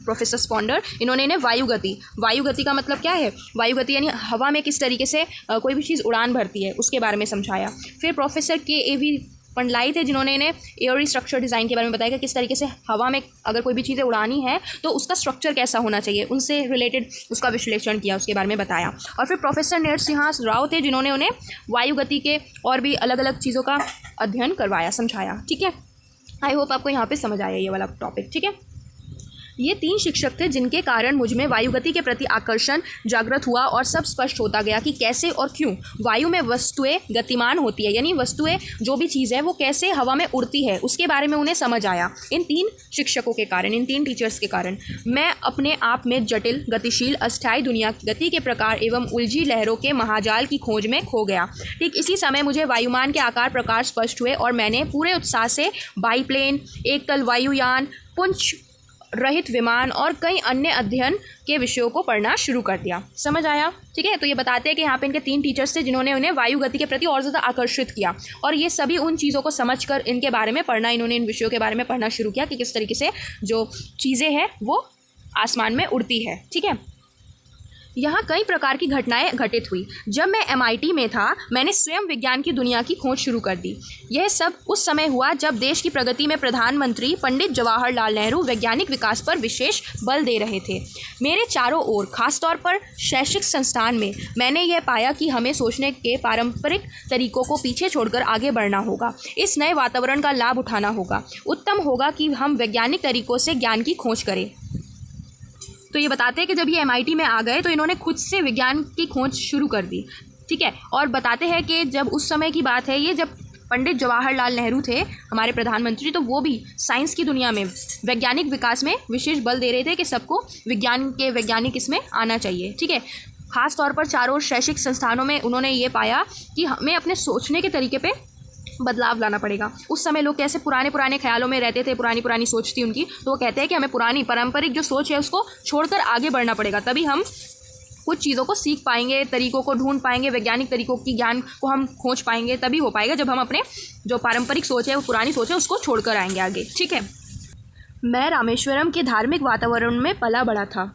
प्रोफेसर स्पॉन्डर, इन्होंने इन्हें वायु गति का मतलब क्या है, वायु गति यानी हवा में किस तरीके से कोई भी चीज़ उड़ान भरती है उसके बारे में समझाया। फिर प्रोफेसर KAV पंडलाई थे, जिन्होंने इन्हें एयरी स्ट्रक्चर डिज़ाइन के बारे में बताया कि किस तरीके से हवा में अगर कोई भी चीज़ें उड़ानी है तो उसका स्ट्रक्चर कैसा होना चाहिए, उनसे रिलेटेड उसका विश्लेषण किया, उसके बारे में बताया। और फिर प्रोफेसर नरसिंहा राव थे, जिन्होंने उन्हें वायु गति के और भी अलग अलग चीज़ों का अध्ययन करवाया, समझाया। ठीक है, आई होप आपको यहाँ पे समझ आया ये वाला टॉपिक। ठीक है, ये 3 शिक्षक थे जिनके कारण मुझ में वायुगति के प्रति आकर्षण जागृत हुआ और सब स्पष्ट होता गया कि कैसे और क्यों वायु में वस्तुएं गतिमान होती है, यानी वस्तुएं जो भी चीज़ है वो कैसे हवा में उड़ती है उसके बारे में उन्हें समझ आया। इन 3 शिक्षकों के कारण, इन 3 टीचर्स के कारण मैं अपने आप में जटिल, गतिशील, अस्थायी दुनिया, गति के प्रकार एवं उलझी लहरों के महाजाल की खोज में खो गया। ठीक इसी समय मुझे वायुमान के आकार प्रकार स्पष्ट हुए और मैंने पूरे उत्साह से बाईप्लेन, एकतल वायुयान, पुंछ रहित विमान और कई अन्य अध्ययन के विषयों को पढ़ना शुरू कर दिया। समझ आया? ठीक है, तो ये बताते हैं कि यहाँ पे इनके 3 टीचर्स थे जिन्होंने उन्हें वायु गति के प्रति और ज़्यादा आकर्षित किया, और ये सभी उन चीज़ों को समझकर इनके बारे में पढ़ना, इन्होंने इन विषयों के बारे में पढ़ना शुरू किया कि किस तरीके से जो चीज़ें हैं वो आसमान में उड़ती है। ठीक है, यहाँ कई प्रकार की घटनाएं घटित हुई। जब मैं MIT में था मैंने स्वयं विज्ञान की दुनिया की खोज शुरू कर दी। यह सब उस समय हुआ जब देश की प्रगति में प्रधानमंत्री पंडित जवाहरलाल नेहरू वैज्ञानिक विकास पर विशेष बल दे रहे थे। मेरे चारों ओर, खासतौर पर शैक्षिक संस्थान में, मैंने यह पाया कि हमें सोचने के पारंपरिक तरीकों को पीछे छोड़कर आगे बढ़ना होगा। इस नए वातावरण का लाभ उठाना होगा। उत्तम होगा कि हम वैज्ञानिक तरीकों से ज्ञान की खोज करें। तो ये बताते हैं कि जब ये MIT में आ गए तो इन्होंने खुद से विज्ञान की खोज शुरू कर दी। ठीक है, और बताते हैं कि जब उस समय की बात है ये, जब पंडित जवाहरलाल नेहरू थे हमारे प्रधानमंत्री, तो वो भी साइंस की दुनिया में वैज्ञानिक विकास में विशेष बल दे रहे थे कि सबको विज्ञान के वैज्ञानिक इसमें आना चाहिए। ठीक है, खास तौर पर चारों शैक्षिक संस्थानों में उन्होंने ये पाया कि हमें अपने सोचने के तरीके पे बदलाव लाना पड़ेगा। उस समय लोग कैसे पुराने ख्यालों में रहते थे, पुरानी सोच थी उनकी, तो वो कहते हैं कि हमें पुरानी पारंपरिक जो सोच है उसको छोड़कर आगे बढ़ना पड़ेगा, तभी हम कुछ चीज़ों को सीख पाएंगे, तरीकों को ढूंढ पाएंगे, वैज्ञानिक तरीकों की ज्ञान को हम खोज पाएंगे। तभी हो पाएगा जब हम अपने जो पारंपरिक सोच है, वो पुरानी सोच है, उसको छोड़कर आएंगे आगे। ठीक है, मैं रामेश्वरम के धार्मिक वातावरण में पला बड़ा था,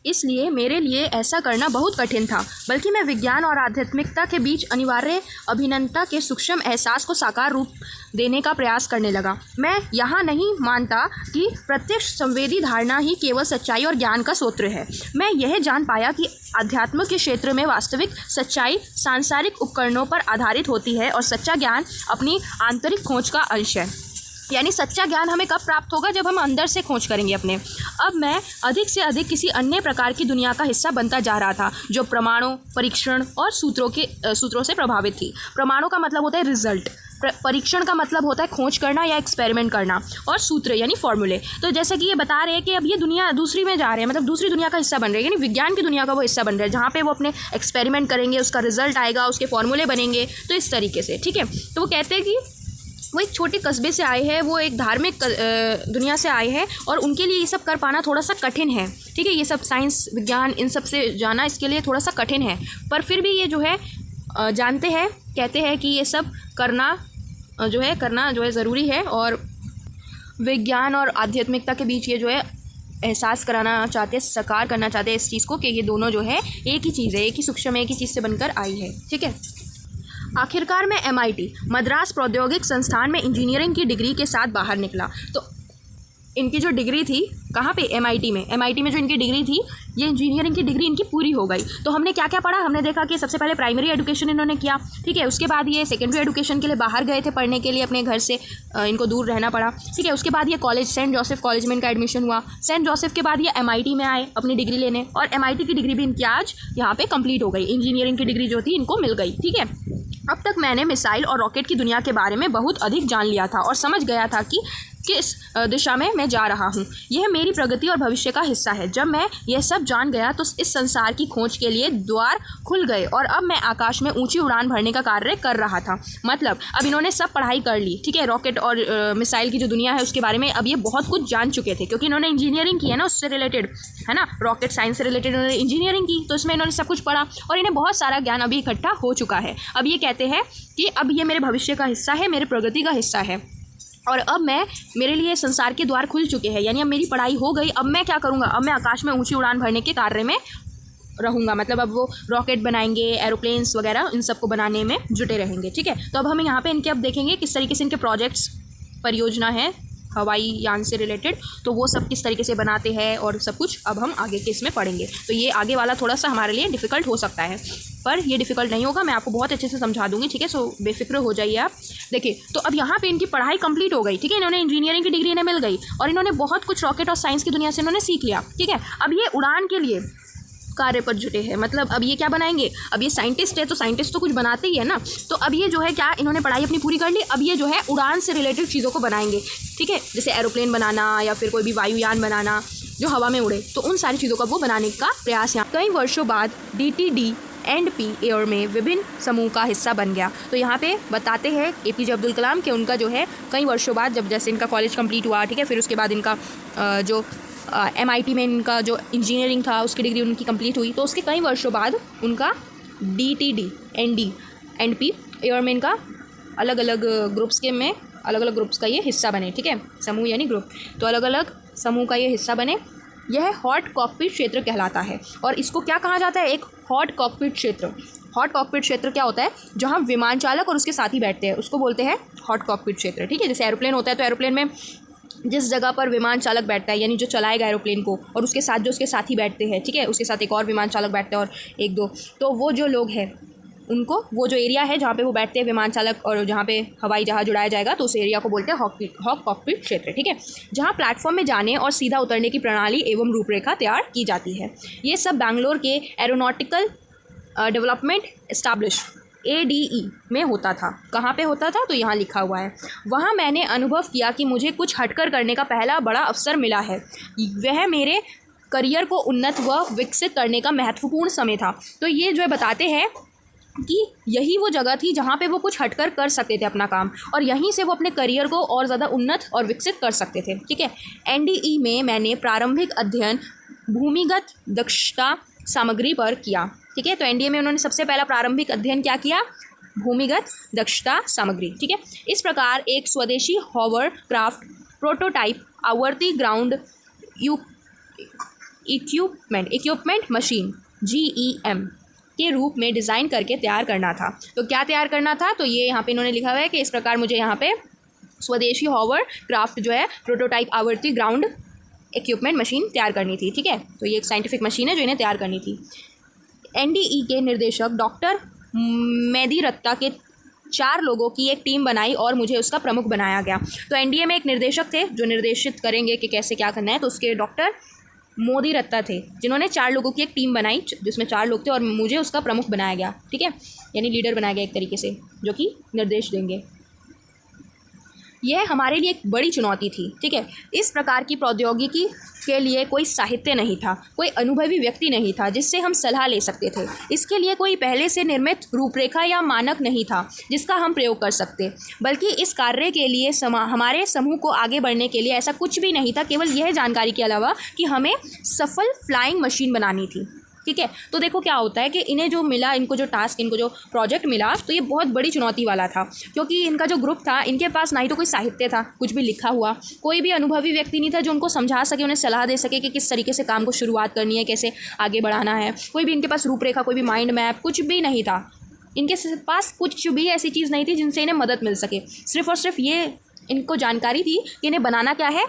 इसलिए मेरे लिए ऐसा करना बहुत कठिन था, बल्कि मैं विज्ञान और आध्यात्मिकता के बीच अनिवार्य अभिन्नता के सूक्ष्म एहसास को साकार रूप देने का प्रयास करने लगा। मैं यहाँ नहीं मानता कि प्रत्यक्ष संवेदी धारणा ही केवल सच्चाई और ज्ञान का स्रोत है। मैं यह जान पाया कि अध्यात्म के क्षेत्र में वास्तविक सच्चाई सांसारिक उपकरणों पर आधारित होती है और सच्चा ज्ञान अपनी आंतरिक खोज का अंश है। यानी सच्चा ज्ञान हमें कब प्राप्त होगा? जब हम अंदर से खोज करेंगे अपने। अब मैं अधिक से अधिक किसी अन्य प्रकार की दुनिया का हिस्सा बनता जा रहा था जो प्रमाणों, परीक्षण और सूत्रों से प्रभावित थी। प्रमाणों का मतलब होता है रिजल्ट, परीक्षण का मतलब होता है खोज करना या एक्सपेरिमेंट करना, और सूत्र यानी फॉर्मूले। तो जैसे कि ये बता रहे हैं कि अब ये दुनिया दूसरी में जा रहे हैं, मतलब दूसरी दुनिया का हिस्सा बन रहे हैं, यानी विज्ञान की दुनिया का वो हिस्सा बन रहे हैं जहाँ पे वो अपने एक्सपेरिमेंट करेंगे, उसका रिजल्ट आएगा, उसके फॉर्मूले बनेंगे। तो इस तरीके से, ठीक है, तो वो कहते हैं कि वो एक छोटे कस्बे से आए हैं, वो एक धार्मिक दुनिया से आए हैं और उनके लिए ये सब कर पाना थोड़ा सा कठिन है। ठीक है, ये सब साइंस, विज्ञान, इन सब से जाना इसके लिए थोड़ा सा कठिन है, पर फिर भी ये जो है जानते हैं, कहते हैं कि ये सब करना जो है ज़रूरी है, और विज्ञान और आध्यात्मिकता के बीच ये जो है एहसास कराना चाहते हैं, साकार करना चाहते हैं इस चीज़ को कि ये दोनों जो है एक ही चीज़ है, एक ही सूक्ष्म, एक ही चीज़ से बनकर आई है। ठीक है, आखिरकार मैं MIT मद्रास प्रौद्योगिक संस्थान में इंजीनियरिंग की डिग्री के साथ बाहर निकला। तो इनकी जो डिग्री थी कहाँ पे? MIT में जो इनकी डिग्री थी, ये इंजीनियरिंग की डिग्री इनकी पूरी हो गई। तो हमने क्या क्या पढ़ा? हमने देखा कि सबसे पहले प्राइमरी एजुकेशन इन्होंने किया, ठीक है, उसके बाद ये सेकेंडरी एजुकेशन के लिए बाहर गए थे पढ़ने के लिए, अपने घर से इनको दूर रहना पड़ा, ठीक है। उसके बाद ये कॉलेज, सेंट जोसेफ कॉलेज में इनका एडमिशन हुआ। सेंट जोसेफ के बाद ये MIT में आए अपनी डिग्री लेने, और MIT की डिग्री भी इनकी आज यहाँ पे कंप्लीट हो गई, इंजीनियरिंग की डिग्री जो थी इनको मिल गई, ठीक है। अब तक मैंने मिसाइल और रॉकेट की दुनिया के बारे में बहुत अधिक जान लिया था और समझ गया था कि किस दिशा में मैं जा रहा हूँ। यह मेरी प्रगति और भविष्य का हिस्सा है। जब मैं यह सब जान गया तो इस संसार की खोज के लिए द्वार खुल गए और अब मैं आकाश में ऊंची उड़ान भरने का कार्य कर रहा था। मतलब अब इन्होंने सब पढ़ाई कर ली, ठीक है, रॉकेट और मिसाइल की जो दुनिया है उसके बारे में अब ये बहुत कुछ जान चुके थे, क्योंकि इन्होंने इंजीनियरिंग की है ना, उससे रिलेटेड है ना, रॉकेट साइंस से रिलेटेड इन्होंने इंजीनियरिंग की, तो इसमें इन्होंने सब कुछ पढ़ा और इन्हें बहुत सारा ज्ञान अभी इकट्ठा हो चुका है। अब ये कहते हैं कि अब ये मेरे भविष्य का हिस्सा है, मेरे प्रगति का हिस्सा है। और अब मेरे लिए संसार के द्वार खुल चुके हैं, यानी अब मेरी पढ़ाई हो गई। अब मैं क्या करूँगा, अब मैं आकाश में ऊंची उड़ान भरने के कार्य में रहूँगा। मतलब अब वो रॉकेट बनाएंगे, एरोप्लेन्स वगैरह, इन सबको बनाने में जुटे रहेंगे। ठीक है, तो अब हम यहाँ पे इनके अब देखेंगे किस तरीके से इनके प्रोजेक्ट्स, परियोजना है हवाई यान से रिलेटेड, तो वो सब किस तरीके से बनाते हैं और सब कुछ अब हम आगे के इसमें पढ़ेंगे। तो ये आगे वाला थोड़ा सा हमारे लिए डिफ़िकल्ट हो सकता है, पर ये डिफ़िकल्ट नहीं होगा, मैं आपको बहुत अच्छे से समझा दूंगी। ठीक है, सो बेफिक्र हो जाइए आप। देखिए, तो अब यहाँ पे इनकी पढ़ाई कंप्लीट हो गई। ठीक है, इन्होंने इंजीनियरिंग की डिग्री इन्हें मिल गई और इन्होंने बहुत कुछ रॉकेट और साइंस की दुनिया से इन्होंने सीख लिया। ठीक है, अब ये उड़ान के लिए कार्य पर जुटे हैं। मतलब अब ये क्या बनाएंगे, अब ये साइंटिस्ट है तो साइंटिस्ट तो कुछ बनाते ही है ना, तो अब ये जो है क्या, इन्होंने पढ़ाई अपनी पूरी कर ली, अब ये जो है उड़ान से रिलेटेड चीज़ों को बनाएंगे। ठीक है, जैसे एरोप्लेन बनाना या फिर कोई भी वायुयान बनाना जो हवा में उड़े, तो उन सारी चीज़ों का वो बनाने का प्रयास यहाँ कई वर्षों बाद DTD&P एयर में विभिन्न समूह का हिस्सा बन गया। तो यहाँ पे बताते हैं APJ अब्दुल कलाम के उनका जो है कई वर्षों बाद, जब जैसे इनका कॉलेज कंप्लीट हुआ, ठीक है, फिर उसके बाद इनका जो MIT में इनका जो इंजीनियरिंग था उसकी डिग्री उनकी कंप्लीट हुई, तो उसके कई वर्षों बाद उनका DTD&P एयर में इनका अलग अलग ग्रुप्स के में अलग अलग ग्रुप्स का ये हिस्सा बने। ठीक है, समूह यानी ग्रुप, तो अलग अलग समूह का ये हिस्सा बने। यह हॉट कॉकपिट क्षेत्र कहलाता है और इसको क्या कहा जाता है, एक हॉट कॉकपिट क्षेत्र। हॉट कॉकपिट क्षेत्र क्या होता है, जहाँ विमान चालक और उसके साथी बैठते हैं, उसको बोलते हैं हॉट कॉकपिट क्षेत्र। ठीक है, जैसे एरोप्लेन होता है तो एरोप्लेन में जिस जगह पर विमान चालक बैठता है, यानी जो चलाएगा एरोप्लेन को, और उसके साथ जो उसके साथी बैठते हैं, ठीक है, उसके साथ एक और विमान चालक बैठते हैं और एक दो, तो वो जो लोग हैं उनको, वो जो एरिया है जहाँ पे वो बैठते हैं विमान चालक और जहाँ पे हवाई जहाज उड़ाया जाएगा, तो उस एरिया को बोलते हैं हॉट कॉकपिट क्षेत्र। ठीक है, जहाँ प्लेटफॉर्म में जाने और सीधा उतरने की प्रणाली एवं रूपरेखा तैयार की जाती है। ये सब बैंगलोर के एरोनॉटिकल डेवलपमेंट एस्टैब्लिश ADE में होता था। कहाँ पे होता था, तो यहाँ लिखा हुआ है। वहाँ मैंने अनुभव किया कि मुझे कुछ हटकर करने का पहला बड़ा अवसर मिला है। वह मेरे करियर को उन्नत व विकसित करने का महत्वपूर्ण समय था। तो ये जो है बताते हैं कि यही वो जगह थी जहाँ पे वो कुछ हटकर कर सकते थे अपना काम, और यहीं से वो अपने करियर को और ज़्यादा उन्नत और विकसित कर सकते थे। ठीक है, NDE में मैंने प्रारंभिक अध्ययन भूमिगत दक्षता सामग्री पर किया। ठीक है, तो NDA में उन्होंने सबसे पहला प्रारंभिक अध्ययन क्या किया, भूमिगत दक्षता सामग्री। ठीक है, इस प्रकार एक स्वदेशी हॉवर क्राफ्ट प्रोटोटाइप आवर्ती ग्राउंड इक्विपमेंट मशीन GEM के रूप में डिज़ाइन करके तैयार करना था। तो क्या तैयार करना था, तो ये यहाँ पे इन्होंने लिखा हुआ है कि इस प्रकार मुझे यहाँ पे स्वदेशी हॉवर क्राफ्ट जो है प्रोटोटाइप आवर्ती ग्राउंड इक्विपमेंट मशीन तैयार करनी थी। ठीक है, तो ये एक साइंटिफिक मशीन है जो इन्हें तैयार करनी थी। NDE के निर्देशक डॉक्टर मेदी रत्ता के 4 लोगों की एक टीम बनाई और मुझे उसका प्रमुख बनाया गया। तो NDA में एक निर्देशक थे जो निर्देशित करेंगे कि कैसे क्या करना है, तो उसके डॉक्टर मोदी रत्ता थे, जिन्होंने 4 लोगों की एक टीम बनाई जिसमें 4 लोग थे और मुझे उसका प्रमुख बनाया गया। ठीक है, यानी लीडर बनाया गया एक तरीके से, जो कि निर्देश देंगे। यह हमारे लिए एक बड़ी चुनौती थी। ठीक है, इस प्रकार की प्रौद्योगिकी के लिए कोई साहित्य नहीं था, कोई अनुभवी व्यक्ति नहीं था जिससे हम सलाह ले सकते थे। इसके लिए कोई पहले से निर्मित रूपरेखा या मानक नहीं था जिसका हम प्रयोग कर सकते, बल्कि इस कार्य के लिए हमारे समूह को आगे बढ़ने के लिए ऐसा कुछ भी नहीं था, केवल यह जानकारी के अलावा कि हमें सफल फ्लाइंग मशीन बनानी थी। ठीक है, तो देखो क्या होता है कि इन्हें जो मिला, इनको जो टास्क, इनको जो प्रोजेक्ट मिला, तो ये बहुत बड़ी चुनौती वाला था, क्योंकि इनका जो ग्रुप था, इनके पास ना ही तो कोई साहित्य था, कुछ भी लिखा हुआ, कोई भी अनुभवी व्यक्ति नहीं था जो उनको समझा सके, उन्हें सलाह दे सके कि किस तरीके से काम को शुरुआत करनी है, कैसे आगे बढ़ाना है। कोई भी इनके पास रूपरेखा, कोई भी माइंड मैप, कुछ भी नहीं था। इनके पास कुछ भी ऐसी चीज़ नहीं थी जिनसे इन्हें मदद मिल सके। सिर्फ और सिर्फ ये इनको जानकारी थी कि इन्हें बनाना क्या है,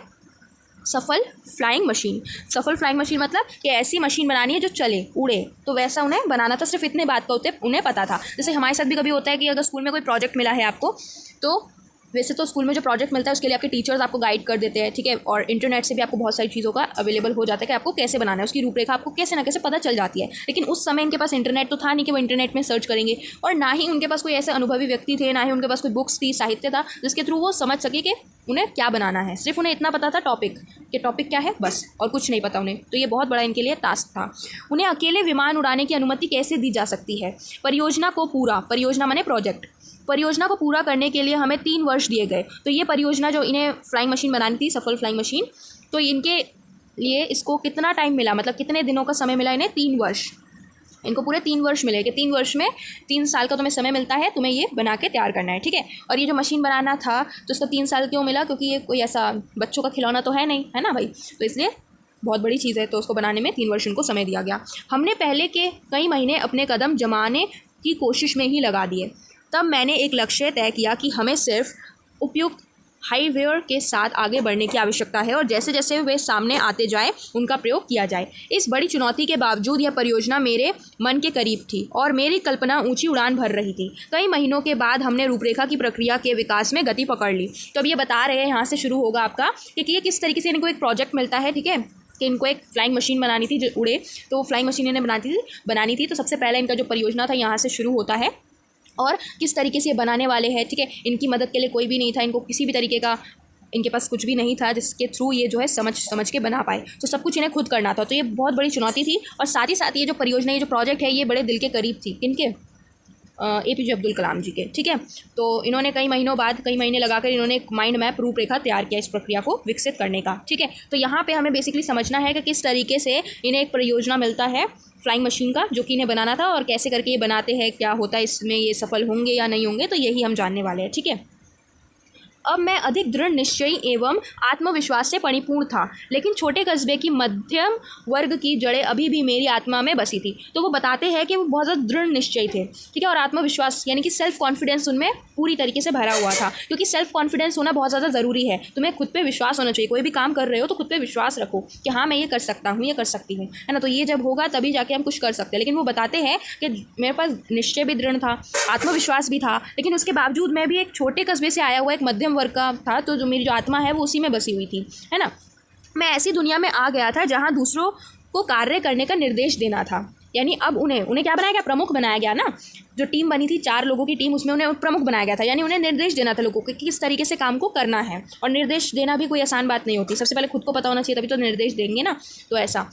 सफल फ्लाइंग मशीन। सफल फ्लाइंग मशीन मतलब कि ऐसी मशीन बनानी है जो चले, उड़े, तो वैसा उन्हें बनाना था। सिर्फ इतने बात का उन्हें पता था। जैसे हमारे साथ भी कभी होता है कि अगर स्कूल में कोई प्रोजेक्ट मिला है आपको, तो वैसे तो स्कूल में जो प्रोजेक्ट मिलता है उसके लिए आपके टीचर्स आपको गाइड कर देते हैं। ठीक है, और इंटरनेट से भी आपको बहुत सारी चीज़ों का अवेलेबल हो जाता है कि आपको कैसे बनाना है, उसकी रूपरेखा आपको कैसे ना कैसे पता चल जाती है। लेकिन उस समय इनके पास इंटरनेट तो था नहीं कि वो इंटरनेट में सर्च करेंगे, और ना ही उनके पास कोई ऐसे अनुभवी व्यक्ति थे, ना ही उनके पास कोई बुक्स थी, साहित्य था जिसके थ्रू वो समझ सके कि उन्हें क्या बनाना है। सिर्फ उन्हें इतना पता था टॉपिक क्या है, बस, और कुछ नहीं पता उन्हें। तो ये बहुत बड़ा इनके लिए टास्क था। उन्हें अकेले विमान उड़ाने की अनुमति कैसे दी जा सकती है। परियोजना माने प्रोजेक्ट, परियोजना को पूरा करने के लिए हमें 3 वर्ष दिए गए। तो ये परियोजना जो इन्हें फ्लाइंग मशीन बनानी थी, सफल फ्लाइंग मशीन, तो इनके लिए इसको कितना टाइम मिला, मतलब कितने दिनों का समय मिला इन्हें, 3 वर्ष। इनको पूरे 3 वर्ष मिले कि 3 वर्ष में 3 साल का तुम्हें समय मिलता है, तुम्हें ये बना के तैयार करना है, ठीक है। और ये जो मशीन बनाना था तो उसका 3 साल क्यों मिला, क्योंकि ये कोई ऐसा बच्चों का खिलौना तो है नहीं, है ना भाई, तो इसलिए बहुत बड़ी चीज़ है, तो उसको बनाने में 3 वर्ष उनको समय दिया गया। हमने पहले के कई महीने अपने कदम जमाने की कोशिश में ही लगा दिए। तब मैंने एक लक्ष्य तय किया कि हमें सिर्फ उपयुक्त हाईवेयर के साथ आगे बढ़ने की आवश्यकता है और जैसे जैसे वे सामने आते जाए उनका प्रयोग किया जाए। इस बड़ी चुनौती के बावजूद यह परियोजना मेरे मन के करीब थी और मेरी कल्पना ऊंची उड़ान भर रही थी। कई महीनों के बाद हमने रूपरेखा की प्रक्रिया के विकास में गति पकड़ ली। तो अब ये बता रहे हैं, यहाँ से शुरू होगा आपका कि ये किस तरीके से इनको एक प्रोजेक्ट मिलता है, ठीक है, कि इनको एक फ्लाइंग मशीन बनानी थी जो उड़े, तो वो फ्लाइंग मशीन इन्हें बनानी थी। तो सबसे पहले इनका जो परियोजना था यहाँ से शुरू होता है और किस तरीके से ये बनाने वाले हैं, ठीक है। इनकी मदद के लिए कोई भी नहीं था, इनको किसी भी तरीके का इनके पास कुछ भी नहीं था जिसके थ्रू ये जो है समझ के बना पाए। तो सब कुछ इन्हें खुद करना था, तो ये बहुत बड़ी चुनौती थी। और साथ ही साथ ये जो परियोजना, ये जो प्रोजेक्ट है, ये बड़े दिल के करीब थी। किनके? APJ अब्दुल कलाम जी के, ठीक है। तो इन्होंने कई महीने लगाकर इन्होंने एक माइंड मैप रूपरेखा तैयार किया इस प्रक्रिया को विकसित करने का, ठीक है। तो यहाँ पे हमें बेसिकली समझना है कि किस तरीके से इन्हें एक परियोजना मिलता है फ्लाइंग मशीन का, जो कि इन्हें बनाना था, और कैसे करके ये बनाते हैं, क्या होता है इसमें, ये सफल होंगे या नहीं होंगे, तो यही हम जानने वाले हैं, ठीक है। अब मैं अधिक दृढ़ निश्चयी एवं आत्मविश्वास से परिपूर्ण था, लेकिन छोटे कस्बे की मध्यम वर्ग की जड़ें अभी भी मेरी आत्मा में बसी थी। तो वो बताते हैं कि वो बहुत ज़्यादा दृढ़ निश्चयी थे, ठीक है, और आत्मविश्वास यानी कि सेल्फ कॉन्फिडेंस उनमें पूरी तरीके से भरा हुआ था, क्योंकि सेल्फ कॉन्फिडेंस होना बहुत ज़्यादा ज़रूरी है। तुम्हें खुद पे विश्वास होना चाहिए। कोई भी काम कर रहे हो तो खुद पे विश्वास रखो कि हाँ मैं ये कर सकता हूँ, ये कर सकती हूँ, है ना। तो ये जब होगा तभी जाके हम कुछ कर सकते हैं। लेकिन वो बताते हैं कि मेरे पास निश्चय भी दृढ़ था, आत्मविश्वास भी था, लेकिन उसके बावजूद मैं भी एक छोटे कस्बे से आया हुआ एक मध्यम वर्ग का था, तो जो मेरी जो आत्मा है वो उसी में बसी हुई थी, है ना। मैं ऐसी दुनिया में आ गया था जहाँ दूसरों को कार्य करने का निर्देश देना था। यानी अब उन्हें क्या बनाया गया? प्रमुख बनाया गया ना। जो टीम बनी थी 4 लोगों की टीम, उसमें उन्हें प्रमुख बनाया गया था। यानी उन्हें निर्देश देना था लोगों को कि किस तरीके से काम को करना है। और निर्देश देना भी कोई आसान बात नहीं होती। सबसे पहले खुद को पता होना चाहिए, तभी तो निर्देश देंगे ना। तो ऐसा,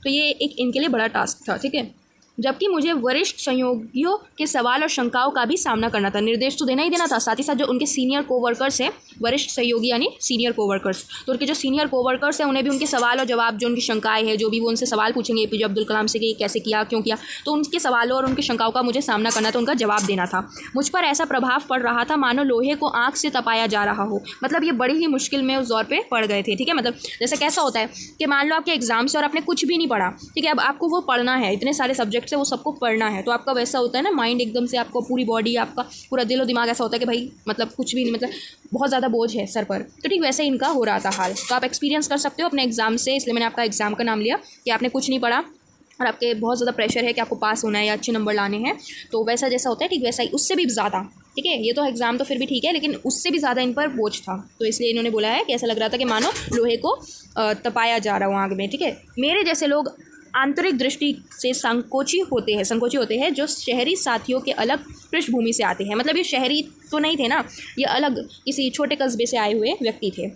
तो ये एक इनके लिए बड़ा टास्क था, ठीक है। जबकि मुझे वरिष्ठ सहयोगियों के सवाल और शंकाओं का भी सामना करना था। निर्देश तो देना ही देना था, साथ ही साथ जो उनके सीनियर कोवर्कर्स हैं, वरिष्ठ सहयोगी यानी सीनियर कोवर्कर्स, तो उनके जो सीनियर कोवर्कर्स हैं उन्हें भी उनके सवाल और जवाब, जो उनकी शंकाएं हैं, जो भी वो उनसे सवाल पूछेंगे APJ अब्दुल कलाम से कि कैसे किया, क्यों किया, तो उनके सवालों और उनकी शंकाओं का मुझे सामना करना था, उनका जवाब देना था। मुझ पर ऐसा प्रभाव पड़ रहा था मानो लोहे को आँख से तपाया जा रहा हो। मतलब ये बड़ी ही मुश्किल में उस दौर पर पड़ गए थे, ठीक है। मतलब जैसे कैसा होता है कि मान लो आपके एग्जाम्स और आपने कुछ भी नहीं पढ़ा, ठीक है, अब आपको वो पढ़ना है, इतने सारे सब्जेक्ट्स है वो सबको पढ़ना है, तो आपका वैसा होता है ना, माइंड एकदम से, आपको पूरी बॉडी, आपका पूरा दिल और दिमाग ऐसा होता है कि भाई मतलब कुछ भी नहीं, मतलब बहुत ज़्यादा बोझ है सर पर। तो ठीक वैसे इनका हो रहा था हाल। तो आप एक्सपीरियंस कर सकते हो अपने एग्जाम से, इसलिए मैंने आपका एग्जाम का नाम लिया कि आपने कुछ नहीं पढ़ा और आपके बहुत ज़्यादा प्रेशर है कि आपको पास होना है या अच्छे नंबर लाने हैं। तो वैसा जैसा होता है ठीक वैसा ही, उससे भी ज़्यादा, ठीक है। ये तो एग्ज़ाम तो फिर भी ठीक है, लेकिन उससे भी ज़्यादा इन पर बोझ था। तो इसलिए इन्होंने बोला है कि ऐसा लग रहा था कि मानो लोहे को तपाया जा रहा हो आग में, ठीक है। मेरे जैसे लोग आंतरिक दृष्टि से संकोची होते हैं जो शहरी साथियों के अलग पृष्ठभूमि से आते हैं। मतलब ये शहरी तो नहीं थे ना, ये अलग किसी छोटे कस्बे से आए हुए व्यक्ति थे।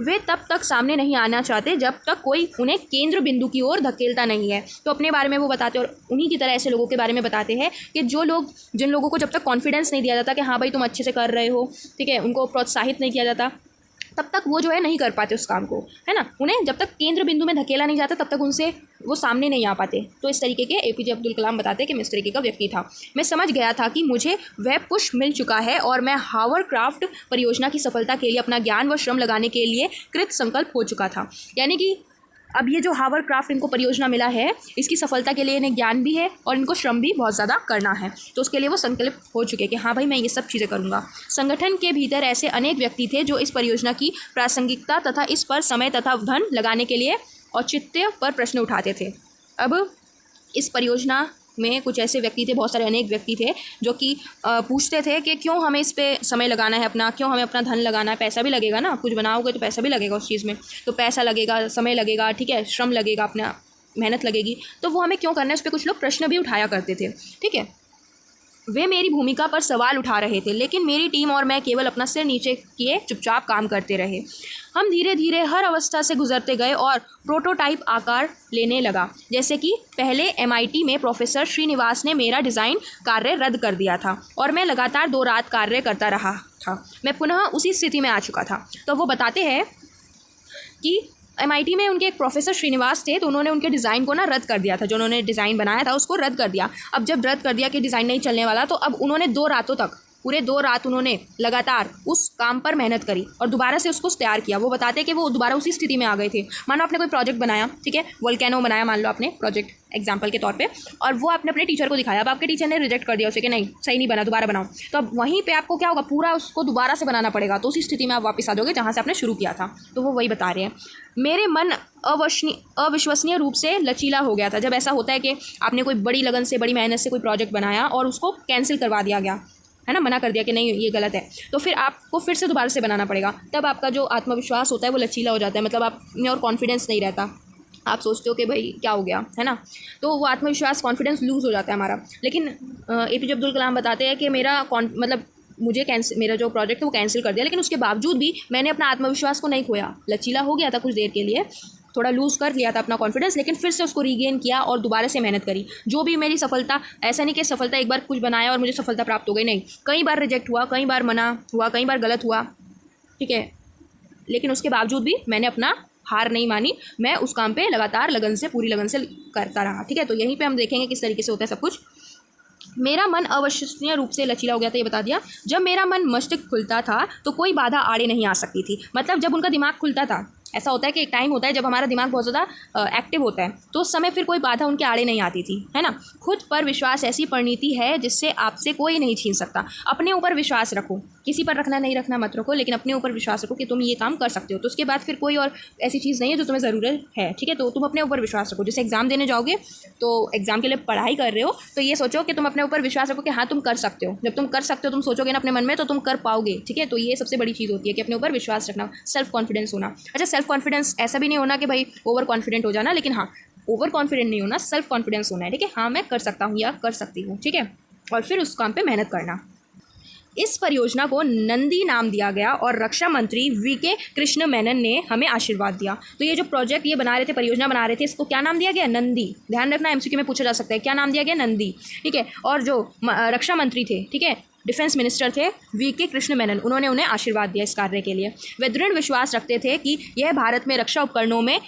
वे तब तक सामने नहीं आना चाहते जब तक कोई उन्हें केंद्र बिंदु की ओर धकेलता नहीं है। तो अपने बारे में वो बताते हैं और उन्हीं की तरह ऐसे लोगों के बारे में बताते हैं कि जिन लोगों को जब तक कॉन्फिडेंस नहीं दिया जाता कि हाँ भाई तुम अच्छे से कर रहे हो, ठीक है, उनको प्रोत्साहित नहीं किया जाता, तब तक वो जो है नहीं कर पाते उस काम को, है ना। उन्हें जब तक केंद्र बिंदु में धकेला नहीं जाता तब तक उनसे वो सामने नहीं आ पाते। तो इस तरीके के APJ अब्दुल कलाम बताते हैं कि मैं इस तरीके का व्यक्ति था। मैं समझ गया था कि मुझे वह पुश मिल चुका है और मैं हावरक्राफ्ट परियोजना की सफलता के लिए अपना ज्ञान व श्रम लगाने के लिए कृत संकल्प हो चुका था। यानी कि अब ये जो हावरक्राफ्ट इनको परियोजना मिला है, इसकी सफलता के लिए इन्हें ज्ञान भी है और इनको श्रम भी बहुत ज़्यादा करना है। तो उसके लिए वो संकल्प हो चुके हैं कि हाँ भाई मैं ये सब चीज़ें करूँगा। संगठन के भीतर ऐसे अनेक व्यक्ति थे जो इस परियोजना की प्रासंगिकता तथा इस पर समय तथा धन लगाने के लिए औचित्य पर प्रश्न उठाते थे। अब इस परियोजना में कुछ ऐसे व्यक्ति थे, बहुत सारे अनेक व्यक्ति थे जो कि पूछते थे कि क्यों हमें इस पे समय लगाना है अपना, क्यों हमें अपना धन लगाना है। पैसा भी लगेगा ना, कुछ बनाओगे तो पैसा भी लगेगा उस चीज़ में, तो पैसा लगेगा, समय लगेगा, ठीक है, श्रम लगेगा, अपना मेहनत लगेगी, तो वो हमें क्यों करना है, उस पर कुछ लोग प्रश्न भी उठाया करते थे, ठीक है। वे मेरी भूमिका पर सवाल उठा रहे थे, लेकिन मेरी टीम और मैं केवल अपना सिर नीचे किए चुपचाप काम करते रहे। हम धीरे धीरे हर अवस्था से गुजरते गए और प्रोटोटाइप आकार लेने लगा। जैसे कि पहले MIT में प्रोफेसर श्रीनिवास ने मेरा डिज़ाइन कार्य रद्द कर दिया था और मैं लगातार 2 रात कार्य करता रहा था। मैं पुनः उसी स्थिति में आ चुका था। तो वो बताते हैं कि MIT में उनके एक प्रोफेसर श्रीनिवास थे, तो उन्होंने उनके डिज़ाइन को ना रद्द कर दिया था, जो उन्होंने डिज़ाइन बनाया था उसको रद्द कर दिया। अब जब रद्द कर दिया कि डिज़ाइन नहीं चलने वाला, तो अब उन्होंने 2 रातों तक, पूरे 2 रात उन्होंने लगातार उस काम पर मेहनत करी और दोबारा से उसको तैयार किया। वो बताते हैं कि वो दोबारा उसी स्थिति में आ गए थे। मानो आपने कोई प्रोजेक्ट बनाया, ठीक है, वोल्केनो बनाया मान लो आपने प्रोजेक्ट एग्जाम्पल के तौर पे, और वो आपने अपने टीचर को दिखाया। अब आपके टीचर ने रिजेक्ट कर दिया उसे कि नहीं सही नहीं बना, दोबारा बनाओ। तो अब वहीं पे आपको क्या होगा, पूरा उसको दोबारा से बनाना पड़ेगा। तो उसी स्थिति में आप वापस आ जाओगे जहाँ से आपने शुरू किया था। तो वो वही बता रहे हैं, मेरे मन अविश्वसनीय रूप से लचीला हो गया था। जब ऐसा होता है कि आपने कोई बड़ी लगन से, बड़ी मेहनत से कोई प्रोजेक्ट बनाया और उसको कैंसिल करवा दिया गया है ना, मना कर दिया कि नहीं ये गलत है, तो फिर आपको फिर से दोबारा से बनाना पड़ेगा। तब आपका जो आत्मविश्वास होता है वो लचीला हो जाता है, मतलब आप में और कॉन्फिडेंस नहीं रहता। आप सोचते हो कि भाई क्या हो गया, है ना, तो वो आत्मविश्वास, कॉन्फिडेंस लूज़ हो जाता है हमारा। लेकिन APJ अब्दुल कलाम बताते हैं कि मतलब मुझे मेरा जो प्रोजेक्ट है वो कैंसिल कर दिया, लेकिन उसके बावजूद भी मैंने अपना आत्मविश्वास को नहीं खोया। लचीला हो गया था कुछ देर के लिए, थोड़ा लूज़ कर लिया था अपना कॉन्फिडेंस, लेकिन फिर से उसको रीगेन किया और दोबारा से मेहनत करी। जो भी मेरी सफलता, ऐसा नहीं कि सफलता एक बार कुछ बनाया और मुझे सफलता प्राप्त हो गई, नहीं, कई बार रिजेक्ट हुआ, कई बार मना हुआ, कई बार गलत हुआ, ठीक है, लेकिन उसके बावजूद भी मैंने अपना हार नहीं मानी। मैं उस काम पे लगातार लगन से, पूरी लगन से करता रहा, ठीक है। तो यहीं पे हम देखेंगे किस तरीके से होता है सब कुछ। मेरा मन अविश्वसनीय रूप से लचीला हो गया था, ये बता दिया। जब मेरा मन मस्तिष्क खुलता था तो कोई बाधा आड़े नहीं आ सकती थी। मतलब जब उनका दिमाग खुलता था, ऐसा होता है कि एक टाइम होता है जब हमारा दिमाग बहुत ज़्यादा एक्टिव होता है, तो उस समय फिर कोई बाधा उनके आड़े नहीं आती थी, है ना। खुद पर विश्वास ऐसी परिणति है जिससे आपसे कोई नहीं छीन सकता। अपने ऊपर विश्वास रखो, किसी पर रखना नहीं रखना मत रखो, लेकिन अपने ऊपर विश्वास रखो कि तुम ये काम कर सकते हो। तो उसके बाद फिर कोई और ऐसी चीज़ नहीं है जो तुम्हें ज़रूरत है, ठीक है। तो तुम अपने ऊपर विश्वास रखो। जैसे एग्ज़ाम देने जाओगे तो एग्ज़ाम के लिए पढ़ाई कर रहे हो, तो ये सोचो कि तुम अपने ऊपर विश्वास रखो कि हाँ तुम कर सकते हो। जब तुम कर सकते हो, तुम सोचोगे ना अपने मन में, तो तुम कर पाओगे, ठीक है। तो ये सबसे बड़ी चीज़ होती है कि अपने ऊपर विश्वास रखना, सेल्फ कॉन्फिडेंस होना। अच्छा, सेल्फ कॉन्फिडेंस ऐसा भी नहीं होना कि भाई ओवर कॉन्फिडेंट हो जाना, लेकिन हाँ ओवर कॉन्फिडेंट नहीं होना, सेल्फ कॉन्फिडेंस होना है, ठीक है। हाँ मैं कर सकता हूँ या कर सकती हूँ, ठीक है, और फिर उस काम पे मेहनत करना। इस परियोजना को नंदी नाम दिया गया और रक्षा मंत्री VK कृष्ण मेनन ने हमें आशीर्वाद दिया। तो ये जो प्रोजेक्ट ये बना रहे थे, परियोजना बना रहे थे, इसको क्या नाम दिया गया, नंदी। ध्यान रखना, MCQ में पूछा जा सकता है, क्या नाम दिया गया, नंदी, ठीक है। और जो रक्षा मंत्री थे, ठीक है, डिफेंस मिनिस्टर थे VK कृष्ण मेनन, उन्होंने उन्हें आशीर्वाद दिया इस कार्य के लिए। वे दृढ़ विश्वास रखते थे कि यह भारत में रक्षा उपकरणों में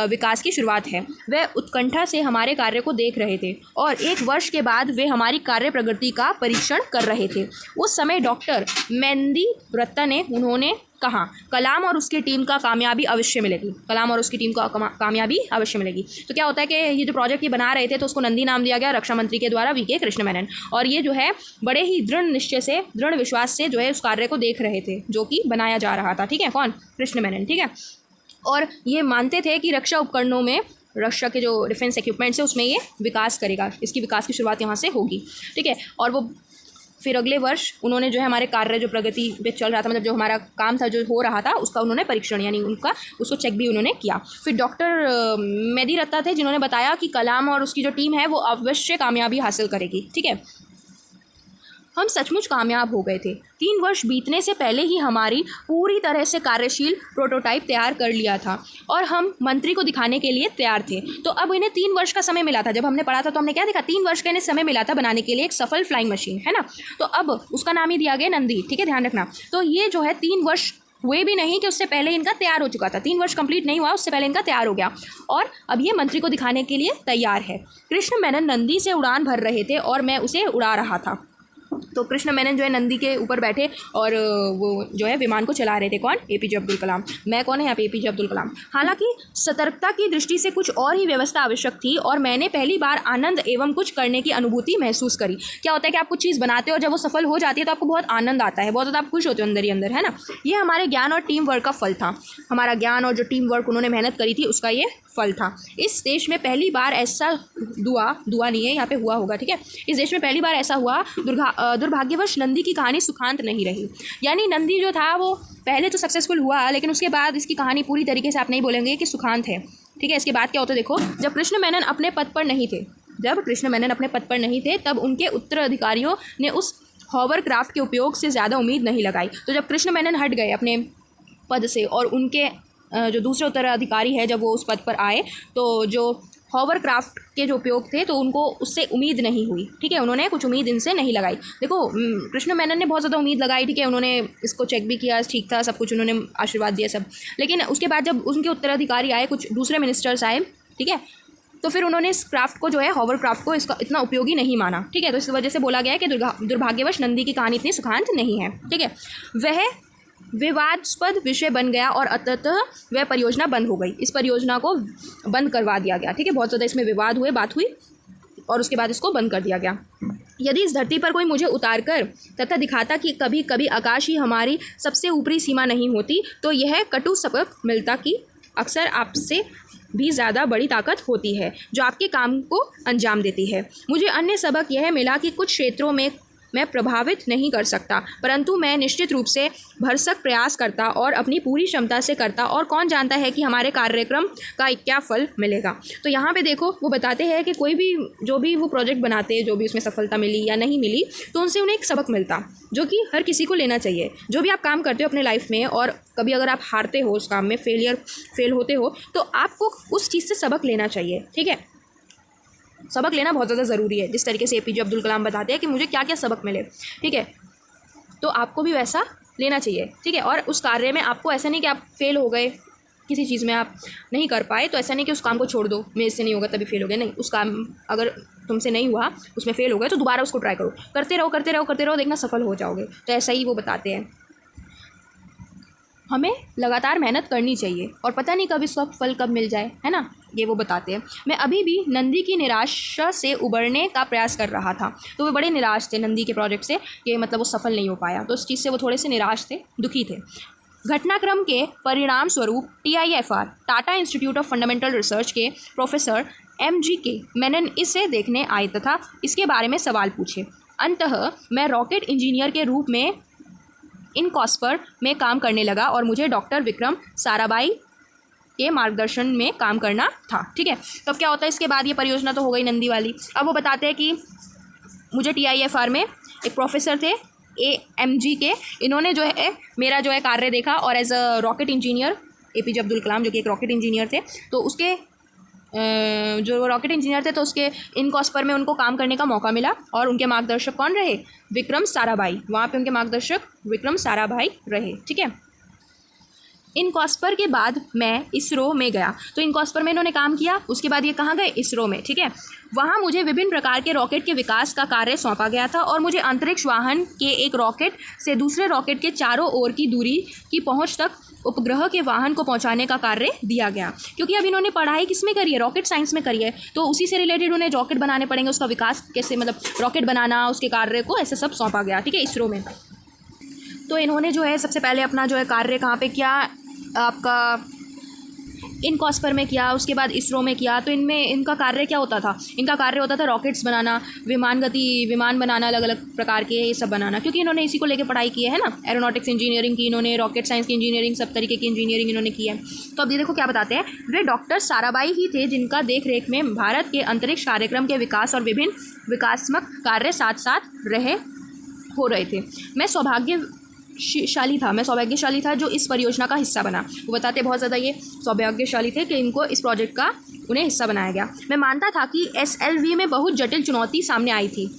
विकास की शुरुआत है। वे उत्कंठा से हमारे कार्य को देख रहे थे और 1 वर्ष के बाद वे हमारी कार्य प्रगति का परीक्षण कर रहे थे। उस समय डॉक्टर मेहंदी रत्ता ने उन्होंने कहा, कलाम और उसकी टीम का कामयाबी अवश्य मिलेगी, कलाम और उसकी टीम को कामयाबी अवश्य मिलेगी। तो क्या होता है कि ये जो प्रोजेक्ट ये बना रहे थे, तो उसको नंदी नाम दिया गया रक्षा मंत्री के द्वारा, VK कृष्ण मेनन। और ये जो है बड़े ही दृढ़ निश्चय से, दृढ़ विश्वास से जो है उस कार्य को देख रहे थे जो कि बनाया जा रहा था, ठीक है। कौन, कृष्ण मेनन, ठीक है। और ये मानते थे कि रक्षा उपकरणों में, रक्षा के जो डिफेंस इक्विपमेंट्स है उसमें ये विकास करेगा, इसकी विकास की शुरुआत यहाँ से होगी, ठीक है। और वो फिर अगले वर्ष उन्होंने जो है हमारे कार्य जो प्रगति पे चल रहा था, मतलब जो हमारा काम था जो हो रहा था, उसका उन्होंने परीक्षण यानी उनका उसको चेक भी उन्होंने किया। फिर डॉक्टर मेहंदी रत्ता थे जिन्होंने बताया कि कलाम और उसकी जो टीम है वो अवश्य कामयाबी हासिल करेगी, ठीक है। हम सचमुच कामयाब हो गए थे। 3 वर्ष बीतने से पहले ही हमारी पूरी तरह से कार्यशील प्रोटोटाइप तैयार कर लिया था और हम मंत्री को दिखाने के लिए तैयार थे। तो अब इन्हें 3 वर्ष का समय मिला था। जब हमने पढ़ा था तो हमने क्या देखा, 3 वर्ष का इन्हें समय मिला था बनाने के लिए एक सफल फ्लाइंग मशीन, है ना। तो अब उसका नाम ही दिया गया नंदी, ठीक है, ध्यान रखना। तो ये जो है 3 वर्ष हुए भी नहीं कि उससे पहले इनका तैयार हो चुका था, 3 वर्ष कंप्लीट नहीं हुआ उससे पहले इनका तैयार हो गया और अब ये मंत्री को दिखाने के लिए तैयार है। कृष्ण मेनन नंदी से उड़ान भर रहे थे और मैं उसे उड़ा रहा था। तो कृष्ण मेनन जो है नंदी के ऊपर बैठे और वो जो है विमान को चला रहे थे। कौन, APJ अब्दुल कलाम। मैं कौन है यहाँ पे, APJ अब्दुल कलाम। हालांकि सतर्कता की दृष्टि से कुछ और ही व्यवस्था आवश्यक थी और मैंने पहली बार आनंद एवं कुछ करने की अनुभूति महसूस करी। क्या होता है कि आप कुछ चीज़ बनाते हो और जब वो सफल हो जाती है तो आपको बहुत आनंद आता है, बहुत ज़्यादा आप खुश होते हो अंदर ही अंदर, है ना। ये हमारे ज्ञान और टीम वर्क का फल था। हमारा ज्ञान और जो टीम वर्क उन्होंने मेहनत करी थी उसका ये फल था। इस देश में पहली बार ऐसा दुआ नहीं है, यहाँ पे हुआ होगा, ठीक है। इस देश में पहली बार ऐसा हुआ। दुर्भाग्यवश नंदी की कहानी सुखांत नहीं रही। यानी नंदी जो था वो पहले तो सक्सेसफुल हुआ, लेकिन उसके बाद इसकी कहानी पूरी तरीके से आप नहीं बोलेंगे कि सुखांत है, ठीक है। इसके बाद क्या होता है देखो, जब कृष्ण मेनन अपने पद पर नहीं थे, तब उनके उत्तराधिकारियों ने उस हॉवरक्राफ्ट के उपयोग से ज़्यादा उम्मीद नहीं लगाई। तो जब कृष्ण मेनन हट गए अपने पद से और उनके जो दूसरे उत्तराधिकारी है जब वो उस पद पर आए, तो जो हॉवरक्राफ्ट के जो उपयोग थे तो उनको उससे उम्मीद नहीं हुई, ठीक है, उन्होंने कुछ उम्मीद इनसे नहीं लगाई। देखो कृष्ण मेनन ने बहुत ज़्यादा उम्मीद लगाई, ठीक है, उन्होंने इसको चेक भी किया, ठीक था सब कुछ, उन्होंने आशीर्वाद दिया सब, लेकिन उसके बाद जब उनके उत्तराधिकारी आए, कुछ दूसरे मिनिस्टर्स आए, ठीक है, तो फिर उन्होंने इस क्राफ्ट को जो है हॉवरक्राफ्ट को इसका इतना उपयोगी नहीं माना, ठीक है, तो इस वजह से बोला गया है कि दुर्भाग्यवश नंदी की कहानी इतनी सुखांत नहीं है, ठीक है। वह विवादास्पद विषय बन गया और अंततः वह परियोजना बंद हो गई, इस परियोजना को बंद करवा दिया गया, ठीक है, बहुत ज़्यादा इसमें विवाद हुए, बात हुई और उसके बाद इसको बंद कर दिया गया। यदि इस धरती पर कोई मुझे उतार कर तथा दिखाता कि कभी कभी आकाश ही हमारी सबसे ऊपरी सीमा नहीं होती, तो यह कटु सबक मिलता कि अक्सर आपसे भी ज़्यादा बड़ी ताकत होती है जो आपके काम को अंजाम देती है। मुझे अन्य सबक यह मिला कि कुछ क्षेत्रों में मैं प्रभावित नहीं कर सकता, परंतु मैं निश्चित रूप से भरसक प्रयास करता और अपनी पूरी क्षमता से करता, और कौन जानता है कि हमारे कार्यक्रम का क्या फल मिलेगा। तो यहाँ पे देखो वो बताते हैं कि कोई भी जो भी वो प्रोजेक्ट बनाते हैं, जो भी उसमें सफलता मिली या नहीं मिली, तो उनसे उन्हें एक सबक मिलता जो कि हर किसी को लेना चाहिए। जो भी आप काम करते हो अपने लाइफ में, और कभी अगर आप हारते हो उस काम में, फेल होते हो, तो आपको उस चीज़ से सबक लेना चाहिए, ठीक है, सबक लेना बहुत ज़्यादा ज़रूरी है। जिस तरीके से एपीजे अब्दुल कलाम बताते हैं कि मुझे क्या क्या सबक मिले, ठीक है, तो आपको भी वैसा लेना चाहिए, ठीक है। और उस कार्य में आपको ऐसा नहीं कि आप फेल हो गए, किसी चीज़ में आप नहीं कर पाए, तो ऐसा नहीं कि उस काम को छोड़ दो, मेरे से नहीं होगा तभी फेल हो गए, नहीं, उस काम अगर तुमसे नहीं हुआ, उसमें फेल हो गए, तो दोबारा उसको ट्राई करो, करते रहो करते रहो करते रहो, देखना सफल हो जाओगे। तो ऐसा ही वो बताते हैं, हमें लगातार मेहनत करनी चाहिए और पता नहीं कब इसका फल कब मिल जाए, है ना, ये वो बताते हैं। मैं अभी भी नंदी की निराशा से उबरने का प्रयास कर रहा था, तो वे बड़े निराश थे नंदी के प्रोजेक्ट से कि मतलब वो सफल नहीं हो पाया, तो उस चीज़ से वो थोड़े से निराश थे, दुखी थे। घटनाक्रम के परिणाम स्वरूप TIFR Tata institute of fundamental research के प्रोफेसर MGK मेनन इसे देखने आए तथा इसके बारे में सवाल पूछे। अंततः मैं रॉकेट इंजीनियर के रूप में इनकॉस्पर में काम करने लगा और मुझे डॉक्टर विक्रम साराभाई के मार्गदर्शन में काम करना था, ठीक है। तब क्या होता है, इसके बाद ये परियोजना तो हो गई नंदी वाली। अब वो बताते हैं कि मुझे TIFR में एक प्रोफेसर थे AMGK, इन्होंने जो है मेरा जो है कार्य देखा और as a rocket engineer APJ Abdul Kalam जो कि एक रॉकेट इंजीनियर थे, तो उसके जो रॉकेट इंजीनियर थे तो उसके इनकॉस्पर में उनको काम करने का मौका मिला और उनके मार्गदर्शक कौन रहे, विक्रम साराभाई, वहाँ पे उनके मार्गदर्शक विक्रम साराभाई रहे, ठीक है। इनकॉस्पर के बाद मैं इसरो में गया, तो इनकॉस्पर में इन्होंने काम किया, उसके बाद ये कहाँ गए, इसरो में, ठीक है। वहाँ मुझे विभिन्न प्रकार के रॉकेट के विकास का कार्य सौंपा गया था और मुझे अंतरिक्ष वाहन के एक रॉकेट से दूसरे रॉकेट के चारों ओर की दूरी की पहुँच तक उपग्रह के वाहन को पहुंचाने का कार्य दिया गया, क्योंकि अब इन्होंने पढ़ाई किस में करी है, रॉकेट साइंस में करी है, तो उसी से रिलेटेड उन्हें रॉकेट बनाने पड़ेंगे, उसका विकास कैसे, मतलब रॉकेट बनाना, उसके कार्य को ऐसे सब सौंपा गया, ठीक है, इसरो में। तो इन्होंने जो है सबसे पहले अपना जो है कार्य कहाँ पे किया, आपका इनकॉस्पर में किया, उसके बाद इसरो में किया। तो इनमें इनका कार्य क्या होता था, इनका कार्य होता था रॉकेट्स बनाना, विमान बनाना, अलग अलग प्रकार के ये सब बनाना, क्योंकि इन्होंने इसी को लेकर पढ़ाई की है ना, एरोनॉटिक्स इंजीनियरिंग की इन्होंने, रॉकेट साइंस की इंजीनियरिंग, सब तरीके की इंजीनियरिंग इन्होंने की है। तो अब ये देखो क्या बताते हैं, वे डॉक्टर साराभाई ही थे जिनका देख रेख में भारत के अंतरिक्ष कार्यक्रम के विकास और विभिन्न विकासात्मक कार्य साथ साथ हो रहे थे। मैं सौभाग्यशाली था जो इस परियोजना का हिस्सा बना। वो बताते बहुत ज़्यादा ये सौभाग्यशाली थे कि इनको इस प्रोजेक्ट का उन्हें हिस्सा बनाया गया। मैं मानता था कि SLV में बहुत जटिल चुनौती सामने आई थी।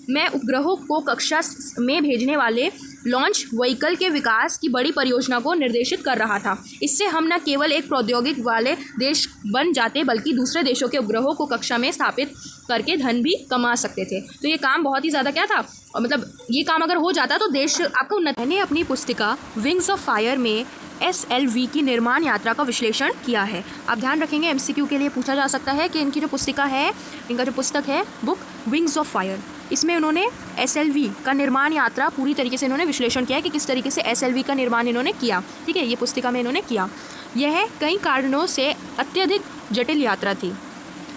मैं उपग्रहों को कक्षा में भेजने वाले लॉन्च व्हीकल के विकास की बड़ी परियोजना को निर्देशित कर रहा था। इससे हम न केवल एक प्रौद्योगिक वाले देश बन जाते बल्कि दूसरे देशों के उपग्रहों को कक्षा में स्थापित करके धन भी कमा सकते थे। तो ये काम बहुत ही ज़्यादा क्या था, और मतलब ये काम अगर हो जाता तो देश आपका उन्नत। मैंने अपनी पुस्तिका विंग्स ऑफ फायर में SLV की निर्माण यात्रा का विश्लेषण किया है। आप ध्यान रखेंगे MCQ के लिए पूछा जा सकता है कि इनकी जो पुस्तिका है, इनका जो पुस्तक है बुक विंग्स ऑफ फायर, इसमें उन्होंने SLV का निर्माण यात्रा पूरी तरीके से इन्होंने विश्लेषण किया है कि किस तरीके से SLV का निर्माण इन्होंने किया, ठीक है, ये पुस्तिका में इन्होंने किया। यह कई कारणों से अत्यधिक जटिल यात्रा थी,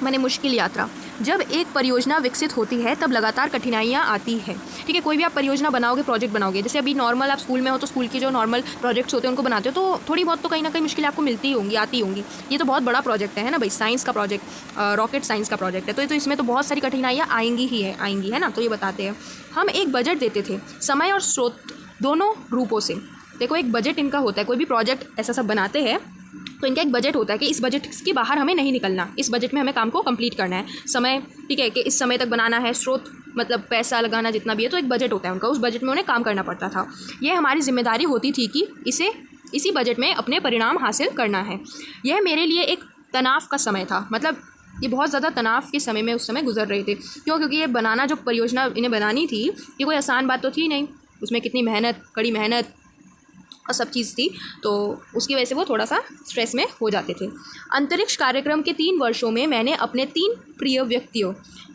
माने मुश्किल यात्रा। जब एक परियोजना विकसित होती है तब लगातार कठिनाइयाँ आती है, ठीक है। कोई भी आप परियोजना बनाओगे, प्रोजेक्ट बनाओगे, जैसे अभी नॉर्मल आप स्कूल में हो तो स्कूल की जो नॉर्मल प्रोजेक्ट्स होते हैं उनको बनाते हो, तो थोड़ी बहुत तो कहीं ना कहीं मुश्किलें आपको मिलती होंगी, आती होंगी। ये तो बहुत बड़ा प्रोजेक्ट है ना भाई, साइंस का प्रोजेक्ट, रॉकेट साइंस का प्रोजेक्ट है, तो इसमें तो बहुत सारी कठिनाइयाँ आएंगी, है ना। तो ये बताते हैं, हम एक बजट देते थे, समय और स्रोत दोनों रूपों से। देखो एक बजट इनका होता है, कोई भी प्रोजेक्ट ऐसा सब बनाते हैं तो इनका एक बजट होता है कि इस बजट के बाहर हमें नहीं निकलना, इस बजट में हमें काम को कंप्लीट करना है। समय, ठीक है, कि इस समय तक बनाना है, स्रोत मतलब पैसा लगाना जितना भी है, तो एक बजट होता है उनका, उस बजट में उन्हें काम करना पड़ता था। ये हमारी जिम्मेदारी होती थी कि इसी बजट में अपने परिणाम हासिल करना है। यह मेरे लिए एक तनाव का समय था, मतलब ये बहुत ज़्यादा तनाव के समय में उस समय गुजर रहे थे। क्यों? क्योंकि ये बनाना, जो परियोजना इन्हें बनानी थी, ये कोई आसान बात तो थी नहीं, उसमें कितनी मेहनत, कड़ी मेहनत और सब चीज़ थी, तो उसकी वजह से वो थोड़ा सा स्ट्रेस में हो जाते थे। अंतरिक्ष कार्यक्रम के 3 वर्षों में मैंने अपने 3 प्रिय व्यक्तियों,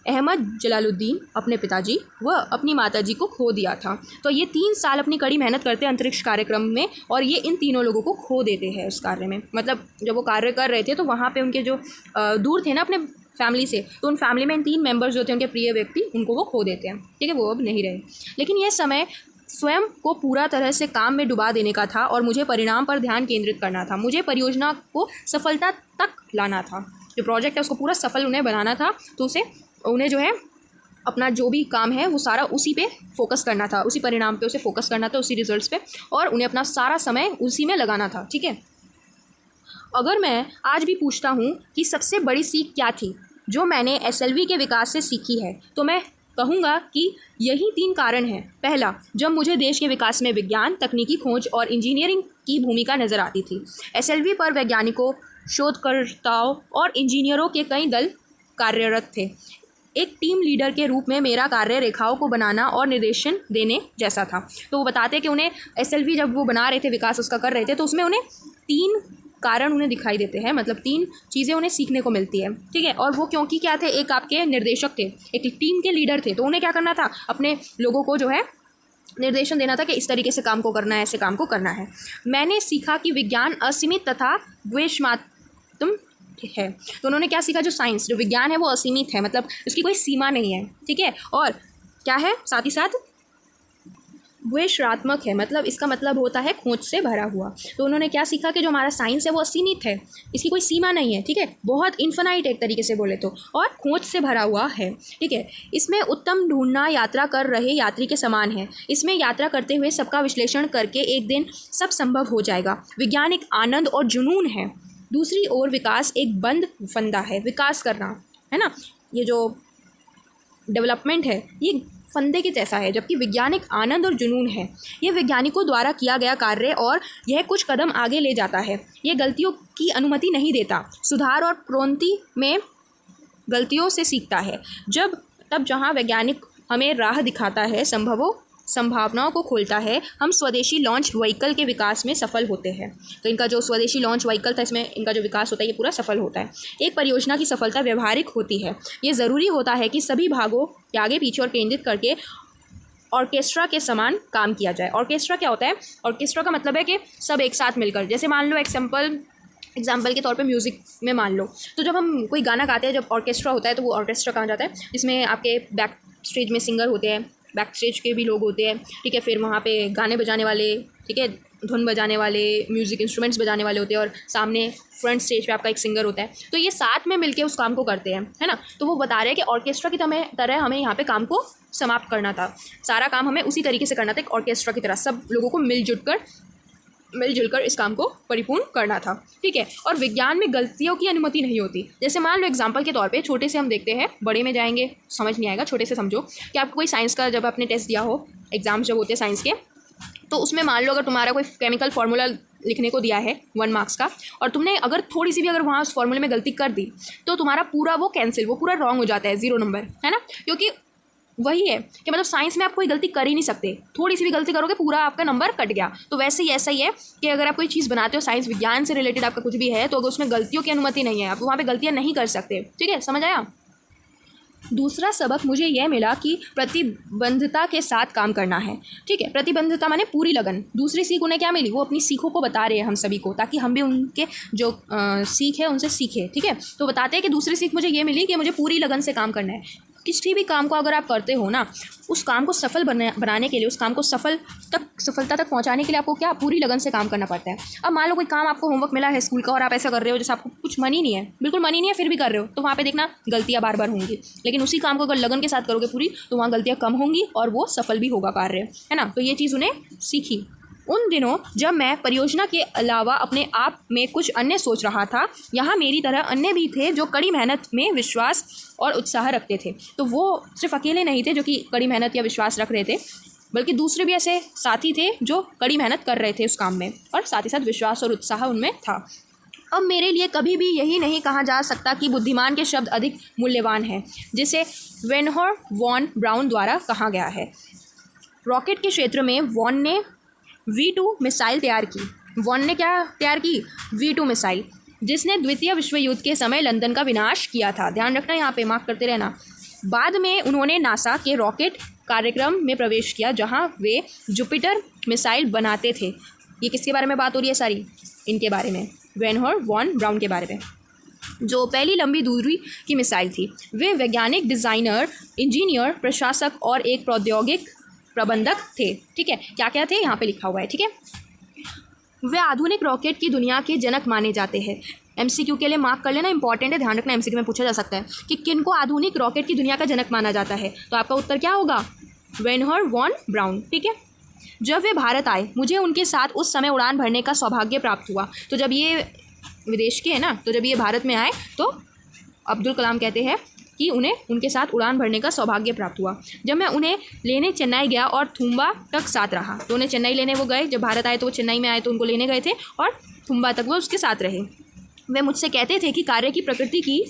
अहमद जलालुद्दीन, अपने पिताजी व अपनी माताजी को खो दिया था। तो ये 3 साल अपनी कड़ी मेहनत करते हैं अंतरिक्ष कार्यक्रम में, और ये इन तीनों लोगों को खो देते हैं उस कार्य में। मतलब जब वो कार्य कर रहे थे तो वहाँ पे उनके जो दूर थे ना अपने फैमिली से, तो उन फैमिली में इन 3 मेंबर्स जो थे उनके प्रिय व्यक्ति, उनको वो खो देते हैं, ठीक है, वो अब नहीं रहे। लेकिन यह समय स्वयं को पूरा तरह से काम में डुबा देने का था और मुझे परिणाम पर ध्यान केंद्रित करना था। मुझे परियोजना को सफलता तक लाना था, जो प्रोजेक्ट है उसको पूरा सफल उन्हें बनाना था, तो उन्हें जो है अपना जो भी काम है वो सारा उसी पे फोकस करना था, उसी परिणाम पे उसे फोकस करना था, उसी रिजल्ट्स पे, और उन्हें अपना सारा समय उसी में लगाना था, ठीक है। अगर मैं आज भी पूछता हूँ कि सबसे बड़ी सीख क्या थी जो मैंने SLV के विकास से सीखी है, तो मैं कहूँगा कि यही 3 कारण हैं। पहला, जब मुझे देश के विकास में विज्ञान, तकनीकी खोज और इंजीनियरिंग की भूमिका नज़र आती थी। SLV पर वैज्ञानिकों, शोधकर्ताओं और इंजीनियरों के कई दल कार्यरत थे। एक टीम लीडर के रूप में मेरा कार्य रेखाओं को बनाना और निर्देशन देने जैसा था। तो वो बताते हैं कि उन्हें SLV जब वो बना रहे थे, विकास उसका कर रहे थे, तो उसमें उन्हें 3 कारण उन्हें दिखाई देते हैं, मतलब 3 चीज़ें उन्हें सीखने को मिलती है, ठीक है। और वो क्योंकि क्या थे, एक आपके निर्देशक थे, एक टीम के लीडर थे, तो उन्हें क्या करना था, अपने लोगों को जो है निर्देशन देना था कि इस तरीके से काम को करना है, ऐसे काम को करना है। मैंने सीखा कि विज्ञान असीमित तथा द्वेषमात्मक है। तो उन्होंने क्या सीखा, जो साइंस, जो विज्ञान है वो असीमित है, मतलब उसकी कोई सीमा नहीं है, ठीक है। और क्या है, साथ ही साथ द्वेषात्मक है, मतलब इसका मतलब होता है खोज से भरा हुआ। तो उन्होंने क्या सीखा कि जो हमारा साइंस है वो असीमित है, इसकी कोई सीमा नहीं है, ठीक है, बहुत इन्फिनाइट एक तरीके से बोले तो, और खोज से भरा हुआ है, ठीक है। इसमें उत्तम ढूंढना यात्रा कर रहे यात्री के समान है। इसमें यात्रा करते हुए सबका विश्लेषण करके एक दिन सब संभव हो जाएगा। विज्ञान एक आनंद और जुनून है। दूसरी ओर विकास एक बंद फंदा है, विकास करना है ना, ये जो डेवलपमेंट है ये फंदे के जैसा है, जबकि वैज्ञानिक आनंद और जुनून है। ये वैज्ञानिकों द्वारा किया गया कार्य और यह कुछ कदम आगे ले जाता है। ये गलतियों की अनुमति नहीं देता, सुधार और प्रोन्नति में गलतियों से सीखता है। तब जहाँ वैज्ञानिक हमें राह दिखाता है, संभावनाओं को खोलता है, हम स्वदेशी लॉन्च व्हीकल के विकास में सफल होते हैं। तो इनका जो स्वदेशी लॉन्च व्हीकल था, इसमें इनका जो विकास होता है ये पूरा सफल होता है। एक परियोजना की सफलता व्यवहारिक होती है। ये ज़रूरी होता है कि सभी भागों के आगे पीछे और केंद्रित करके ऑर्केस्ट्रा के समान काम किया जाए। ऑर्केस्ट्रा क्या होता है, ऑर्केस्ट्रा का मतलब है कि सब एक साथ मिलकर, जैसे मान लो एग्जाम्पल के तौर पे म्यूज़िक में मान लो, तो जब हम कोई गाना गाते हैं, जब ऑर्केस्ट्रा होता है तो वो ऑर्केस्ट्रा कहा जाता है, जिसमें आपके बैक स्टेज में सिंगर होते हैं, बैक स्टेज के भी लोग होते हैं, ठीक है, फिर वहाँ पे गाने बजाने वाले, ठीक है, धुन बजाने वाले, म्यूज़िक इंस्ट्रूमेंट्स बजाने वाले होते हैं, और सामने फ्रंट स्टेज पे आपका एक सिंगर होता है। तो ये साथ में मिलके उस काम को करते हैं, है ना। तो वो बता रहे हैं कि ऑर्केस्ट्रा की तरह हमें यहाँ पे काम को समाप्त करना था, सारा काम हमें उसी तरीके से करना था, एक ऑर्केस्ट्रा की तरह सब लोगों को मिलजुल कर इस काम को परिपूर्ण करना था, ठीक है। और विज्ञान में गलतियों की अनुमति नहीं होती। जैसे मान लो एग्जाम्पल के तौर पे, छोटे से हम देखते हैं, बड़े में जाएंगे समझ नहीं आएगा, छोटे से समझो कि आपको कोई साइंस का, जब आपने टेस्ट दिया हो, एग्जाम्स जब होते हैं साइंस के, तो उसमें मान लो अगर तुम्हारा कोई केमिकल फार्मूला लिखने को दिया है 1 मार्क्स का, और तुमने अगर थोड़ी सी भी अगर वहाँ उस फार्मूले में गलती कर दी, तो तुम्हारा पूरा वो कैंसिल, वो पूरा रॉन्ग हो जाता है, 0 नंबर, है ना। क्योंकि वही है कि मतलब साइंस में आप कोई गलती कर ही नहीं सकते, थोड़ी सी भी गलती करोगे पूरा आपका नंबर कट गया। तो वैसे ही ऐसा ही है कि अगर आप कोई चीज़ बनाते हो, साइंस विज्ञान से रिलेटेड आपका कुछ भी है, तो अगर उसमें गलतियों की अनुमति नहीं है, आप वहाँ पे गलतियाँ नहीं कर सकते, ठीक है, समझ आया। दूसरा सबक मुझे यह मिला कि प्रतिबद्धता के साथ काम करना है, ठीक है। प्रतिबद्धता माने पूरी लगन। दूसरी सीख उन्हें क्या मिली, वो अपनी सीखों को बता रहे हैं हम सभी को, ताकि हम भी उनके जो सीख है उनसे सीखें, ठीक है। तो बताते हैं कि दूसरी सीख मुझे ये मिली कि मुझे पूरी लगन से काम करना है। किसी भी काम को अगर आप करते हो ना, उस काम को सफल बनाने के लिए, उस काम को सफलता तक पहुंचाने के लिए आपको क्या पूरी लगन से काम करना पड़ता है। अब मान लो कोई काम आपको होमवर्क मिला है स्कूल का, और आप ऐसा कर रहे हो जैसे आपको कुछ मन ही नहीं है, बिल्कुल मन ही नहीं है, फिर भी कर रहे हो, तो वहाँ पे देखना गलतियाँ बार बार होंगी। लेकिन उसी काम को अगर लगन के साथ करोगे पूरी, तो वहाँ गलतियाँ कम होंगी और वो सफल भी होगा कार्य, है ना। तो ये चीज़ उन्हें सीखी। उन दिनों जब मैं परियोजना के अलावा अपने आप में कुछ अन्य सोच रहा था, यहाँ मेरी तरह अन्य भी थे जो कड़ी मेहनत में विश्वास और उत्साह रखते थे। तो वो सिर्फ अकेले नहीं थे जो कि कड़ी मेहनत या विश्वास रख रहे थे, बल्कि दूसरे भी ऐसे साथी थे जो कड़ी मेहनत कर रहे थे उस काम में, और साथ ही साथ विश्वास और उत्साह उनमें था। अब मेरे लिए कभी भी यही नहीं कहा जा सकता कि बुद्धिमान के शब्द अधिक मूल्यवान हैं, जिसे वेनहोर वॉन ब्राउन द्वारा कहा गया है। रॉकेट के क्षेत्र में वॉन ने V2 मिसाइल तैयार की। वॉन ने क्या तैयार की? V2 मिसाइल, जिसने द्वितीय विश्व युद्ध के समय लंदन का विनाश किया था। ध्यान रखना, यहाँ पे मार्क करते रहना। बाद में उन्होंने नासा के रॉकेट कार्यक्रम में प्रवेश किया, जहाँ वे जुपिटर मिसाइल बनाते थे। ये किसके बारे में बात हो रही है? सारी इनके बारे में, वेनहोर वॉन ब्राउन के बारे में, जो पहली लंबी दूरी की मिसाइल थी। वे वैज्ञानिक, डिज़ाइनर, इंजीनियर, प्रशासक और एक प्रौद्योगिक प्रबंधक थे। ठीक है, क्या क्या थे यहाँ पे लिखा हुआ है। ठीक है, वे आधुनिक रॉकेट की दुनिया के जनक माने जाते हैं। MCQ के लिए मार्क कर लेना, इंपॉर्टेंट है, ध्यान रखना। MCQ में पूछा जा सकता है कि किन को आधुनिक रॉकेट की दुनिया का जनक माना जाता है, तो आपका उत्तर क्या होगा? वेनहोर वॉन ब्राउन। ठीक है, जब वे भारत आए, मुझे उनके साथ उस समय उड़ान भरने का सौभाग्य प्राप्त हुआ। तो जब ये विदेश के हैं ना, तो जब ये भारत में आए तो अब्दुल कलाम कहते हैं कि उन्हें उनके साथ उड़ान भरने का सौभाग्य प्राप्त हुआ। जब मैं उन्हें लेने चेन्नई गया और थुम्बा तक साथ रहा, तो उन्हें चेन्नई लेने वो गए, जब भारत आए तो वो चेन्नई में आए तो उनको लेने गए थे, और थुम्बा तक वो उसके साथ रहे। वे मुझसे कहते थे कि कार्य की प्रकृति की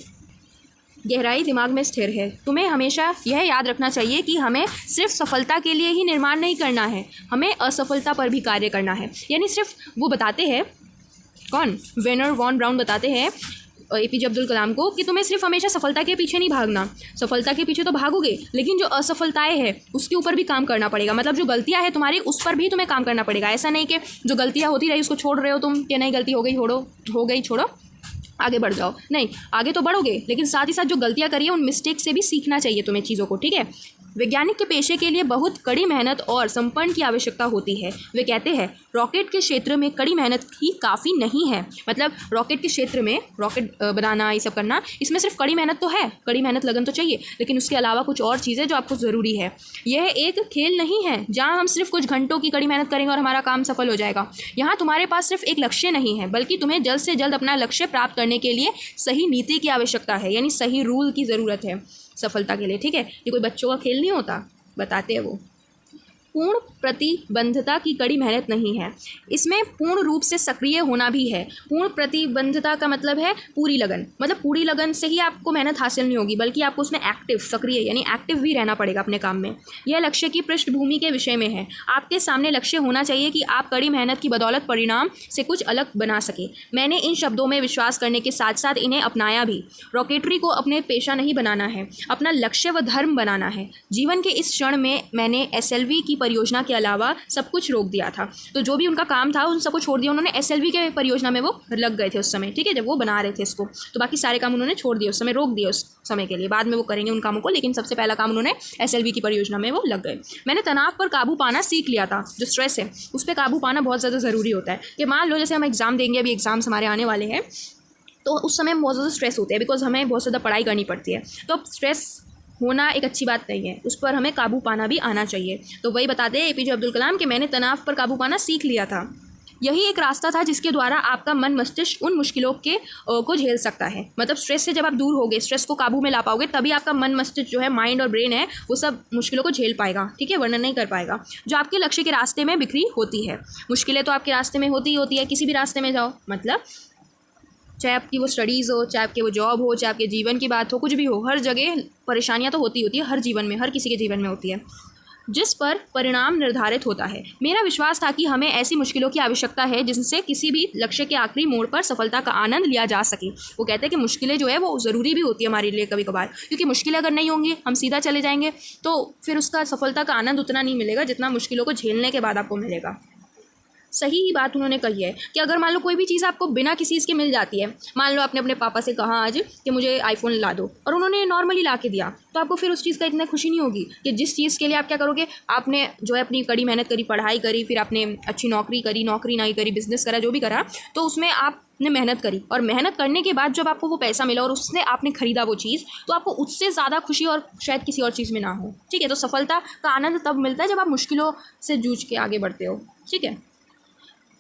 गहराई दिमाग में स्थिर है। तुम्हें हमेशा यह याद रखना चाहिए कि हमें सिर्फ सफलता के लिए ही निर्माण नहीं करना है, हमें असफलता पर भी कार्य करना है। यानी सिर्फ वो बताते हैं, कौन? वेनर वॉन ब्राउन बताते हैं APJ अब्दुल कलाम को कि तुम्हें सिर्फ हमेशा सफलता के पीछे नहीं भागना, सफलता के पीछे तो भागोगे, लेकिन जो असफलताएं हैं उसके ऊपर भी काम करना पड़ेगा। मतलब जो गलतियां हैं तुम्हारी, उस पर भी तुम्हें काम करना पड़ेगा। ऐसा नहीं कि जो गलतियां होती रही उसको छोड़ रहे हो तुम, कि नहीं गलती हो गई छोड़ो आगे बढ़ जाओ। नहीं, आगे तो बढ़ोगे, लेकिन साथ ही साथ जो गलतियां करी है उन मिस्टेक से भी सीखना चाहिए तुम्हें चीज़ों को। ठीक है, वैज्ञानिक के पेशे के लिए बहुत कड़ी मेहनत और संपन्न की आवश्यकता होती है। वे कहते हैं रॉकेट के क्षेत्र में कड़ी मेहनत ही काफ़ी नहीं है। मतलब रॉकेट के क्षेत्र में रॉकेट बनाना, ये सब करना, इसमें सिर्फ कड़ी मेहनत तो है, कड़ी मेहनत लगन तो चाहिए, लेकिन उसके अलावा कुछ और चीज़ें जो आपको ज़रूरी है। यह एक खेल नहीं है जहाँ हम सिर्फ कुछ घंटों की कड़ी मेहनत करेंगे और हमारा काम सफल हो जाएगा। यहाँ तुम्हारे पास सिर्फ एक लक्ष्य नहीं है, बल्कि तुम्हें जल्द से जल्द अपना लक्ष्य प्राप्त करने के लिए सही नीति की आवश्यकता है, यानी सही रूल की ज़रूरत है सफलता के लिए। ठीक है, ये कोई बच्चों का खेल नहीं होता, बताते हैं वो। पूर्ण प्रतिबद्धता की कड़ी मेहनत नहीं है, इसमें पूर्ण रूप से सक्रिय होना भी है। पूर्ण प्रतिबद्धता का मतलब है पूरी लगन। मतलब पूरी लगन से ही आपको मेहनत हासिल नहीं होगी, बल्कि आपको उसमें एक्टिव, सक्रिय यानी एक्टिव भी रहना पड़ेगा अपने काम में। यह लक्ष्य की पृष्ठभूमि के विषय में है। आपके सामने लक्ष्य होना चाहिए कि आप कड़ी मेहनत की बदौलत परिणाम से कुछ अलग बना सके। मैंने इन शब्दों में विश्वास करने के साथ साथ इन्हें अपनाया भी। रॉकेटरी को अपने पेशा नहीं बनाना है, अपना लक्ष्य व धर्म बनाना है। जीवन के इस क्षण में मैंने SLV की परियोजना के अलावा सब कुछ रोक दिया था। तो जो भी उनका काम था उन सबको छोड़ दिया उन्होंने। SLV के परियोजना में वो लग गए थे उस समय। ठीक है, जब वो बना रहे थे इसको, तो बाकी सारे काम उन्होंने छोड़ दिए, उस समय रोक दिए उस समय के लिए। बाद में वो करेंगे उन कामों को, लेकिन सबसे पहला काम उन्होंने SLV की परियोजना में वो लग गए। मैंने तनाव पर काबू पाना सीख लिया था। जो स्ट्रेस है उस पर काबू पाना बहुत ज़्यादा ज़रूरी होता है। कि मान लो जैसे हम एग्ज़ाम देंगे, अभी एग्ज़ाम्स हमारे आने वाले हैं, तो उस समय बहुत ज़्यादा स्ट्रेस होते हैं, बिकॉज हमें बहुत ज़्यादा पढ़ाई करनी पड़ती है। तो अब स्ट्रेस होना एक अच्छी बात नहीं है, उस पर हमें काबू पाना भी आना चाहिए। तो वही बताते हैं APJ अब्दुल कलाम कि मैंने तनाव पर काबू पाना सीख लिया था। यही एक रास्ता था जिसके द्वारा आपका मन मस्तिष्क उन मुश्किलों को झेल सकता है। मतलब स्ट्रेस से जब आप दूर होगे, स्ट्रेस को काबू में ला पाओगे, तभी आपका मन मस्तिष्क जो है, माइंड और ब्रेन है, वो सब मुश्किलों को झेल पाएगा। ठीक है, वरना नहीं कर पाएगा। जो आपके लक्ष्य के रास्ते में बिखरी होती है, मुश्किलें तो आपके रास्ते में होती ही होती है, किसी भी रास्ते में जाओ। मतलब चाहे आपकी वो स्टडीज़ हो, चाहे आपके वो जॉब हो, चाहे आपके जीवन की बात हो, कुछ भी हो, हर जगह परेशानियां तो होती है, हर जीवन में, हर किसी के जीवन में होती है, जिस पर परिणाम निर्धारित होता है। मेरा विश्वास था कि हमें ऐसी मुश्किलों की आवश्यकता है जिनसे किसी भी लक्ष्य के आखिरी मोड़ पर सफलता का आनंद लिया जा सके। वो कहते हैं कि मुश्किलें जो है वो ज़रूरी भी होती है हमारे लिए कभी कभार, क्योंकि मुश्किलें अगर नहीं होंगी, हम सीधा चले जाएंगे, तो फिर उसका सफलता का आनंद उतना नहीं मिलेगा जितना मुश्किलों को झेलने के बाद आपको मिलेगा। सही ही बात उन्होंने कही है कि अगर मान लो कोई भी चीज़ आपको बिना किसी चीज़ के मिल जाती है, मान लो आपने अपने पापा से कहा आज कि मुझे आईफोन ला दो, और उन्होंने नॉर्मली ला के दिया, तो आपको फिर उस चीज़ का इतना खुशी नहीं होगी। कि जिस चीज़ के लिए आप क्या करोगे, आपने जो है अपनी कड़ी मेहनत करी, पढ़ाई करी, फिर आपने अच्छी नौकरी करी, नौकरी नहीं करी, बिजनेस करा, जो भी करा, तो उसमें आपने मेहनत करी, और मेहनत करने के बाद जब आपको वो पैसा मिला और उससे आपने ख़रीदा वो चीज़, तो आपको उससे ज़्यादा खुशी और शायद किसी और चीज़ में ना हो। ठीक है, तो सफलता का आनंद तब मिलता है जब आप मुश्किलों से जूझ के आगे बढ़ते हो। ठीक है,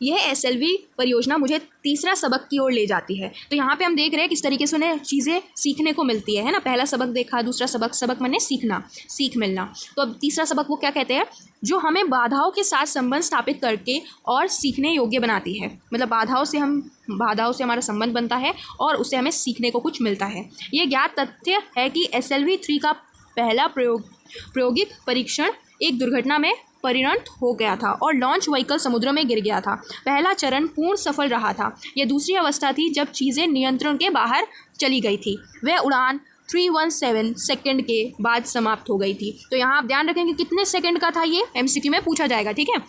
यह SLV परियोजना मुझे तीसरा सबक की ओर ले जाती है। तो यहाँ पे हम देख रहे हैं किस तरीके से उन्हें चीज़ें सीखने को मिलती है ना। पहला सबक देखा, दूसरा सबक माने सीखना, सीख मिलना। तो अब तीसरा सबक वो क्या कहते हैं, जो हमें बाधाओं के साथ संबंध स्थापित करके और सीखने योग्य बनाती है। मतलब बाधाओं से हमारा संबंध बनता है और उससे हमें सीखने को कुछ मिलता है। ये ज्ञात तथ्य है कि SLV 3 का पहला प्रायोगिक परीक्षण एक दुर्घटना में परिणत हो गया था और लॉन्च व्हीकल समुद्र में गिर गया था। पहला चरण पूर्ण सफल रहा था। यह दूसरी अवस्था थी जब चीज़ें नियंत्रण के बाहर चली गई थी। वह उड़ान 317 सेकंड के बाद समाप्त हो गई थी। तो यहाँ आप ध्यान रखेंगे कितने सेकंड का था, ये MCQ में पूछा जाएगा, ठीक है।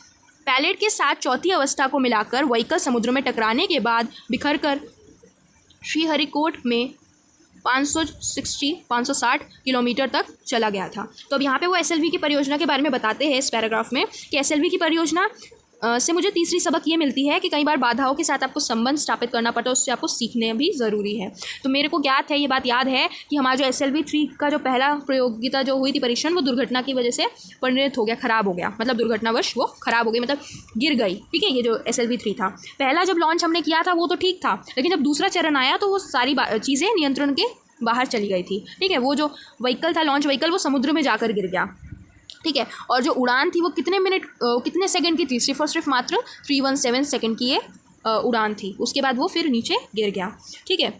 पैलेट के साथ चौथी अवस्था को मिलाकर व्हीकल समुद्र में टकराने के बाद बिखरकर श्रीहरिकोट में 560 किलोमीटर तक चला गया था। तो अब यहाँ पे वो SLV की परियोजना के बारे में बताते हैं इस पैराग्राफ में कि SLV की परियोजना से मुझे तीसरी सबक ये मिलती है कि कई बार बाधाओं के साथ आपको संबंध स्थापित करना पड़ता है, उससे आपको सीखने भी ज़रूरी है। तो मेरे को ज्ञात है, ये बात याद है कि हमारा जो SLV 3 का जो पहला प्रयोगिता जो हुई थी परीक्षण, वो दुर्घटना की वजह से परिणत हो गया, ख़राब हो गया। मतलब दुर्घटनावश वो ख़राब हो गई, मतलब गिर गई, ठीक है। ये जो SLV 3 था, पहला जब लॉन्च हमने किया था वो तो ठीक था, लेकिन जब दूसरा चरण आया तो वो सारी चीज़ें नियंत्रण के बाहर चली गई थी, ठीक है। वो जो व्हीकल था, लॉन्च व्हीकल, वो समुद्र में जाकर गिर गया, ठीक है। और जो उड़ान थी वो कितने सेकंड की थी, सिर्फ मात्र 317 सेकंड की ये उड़ान थी। उसके बाद वो फिर नीचे गिर गया, ठीक है।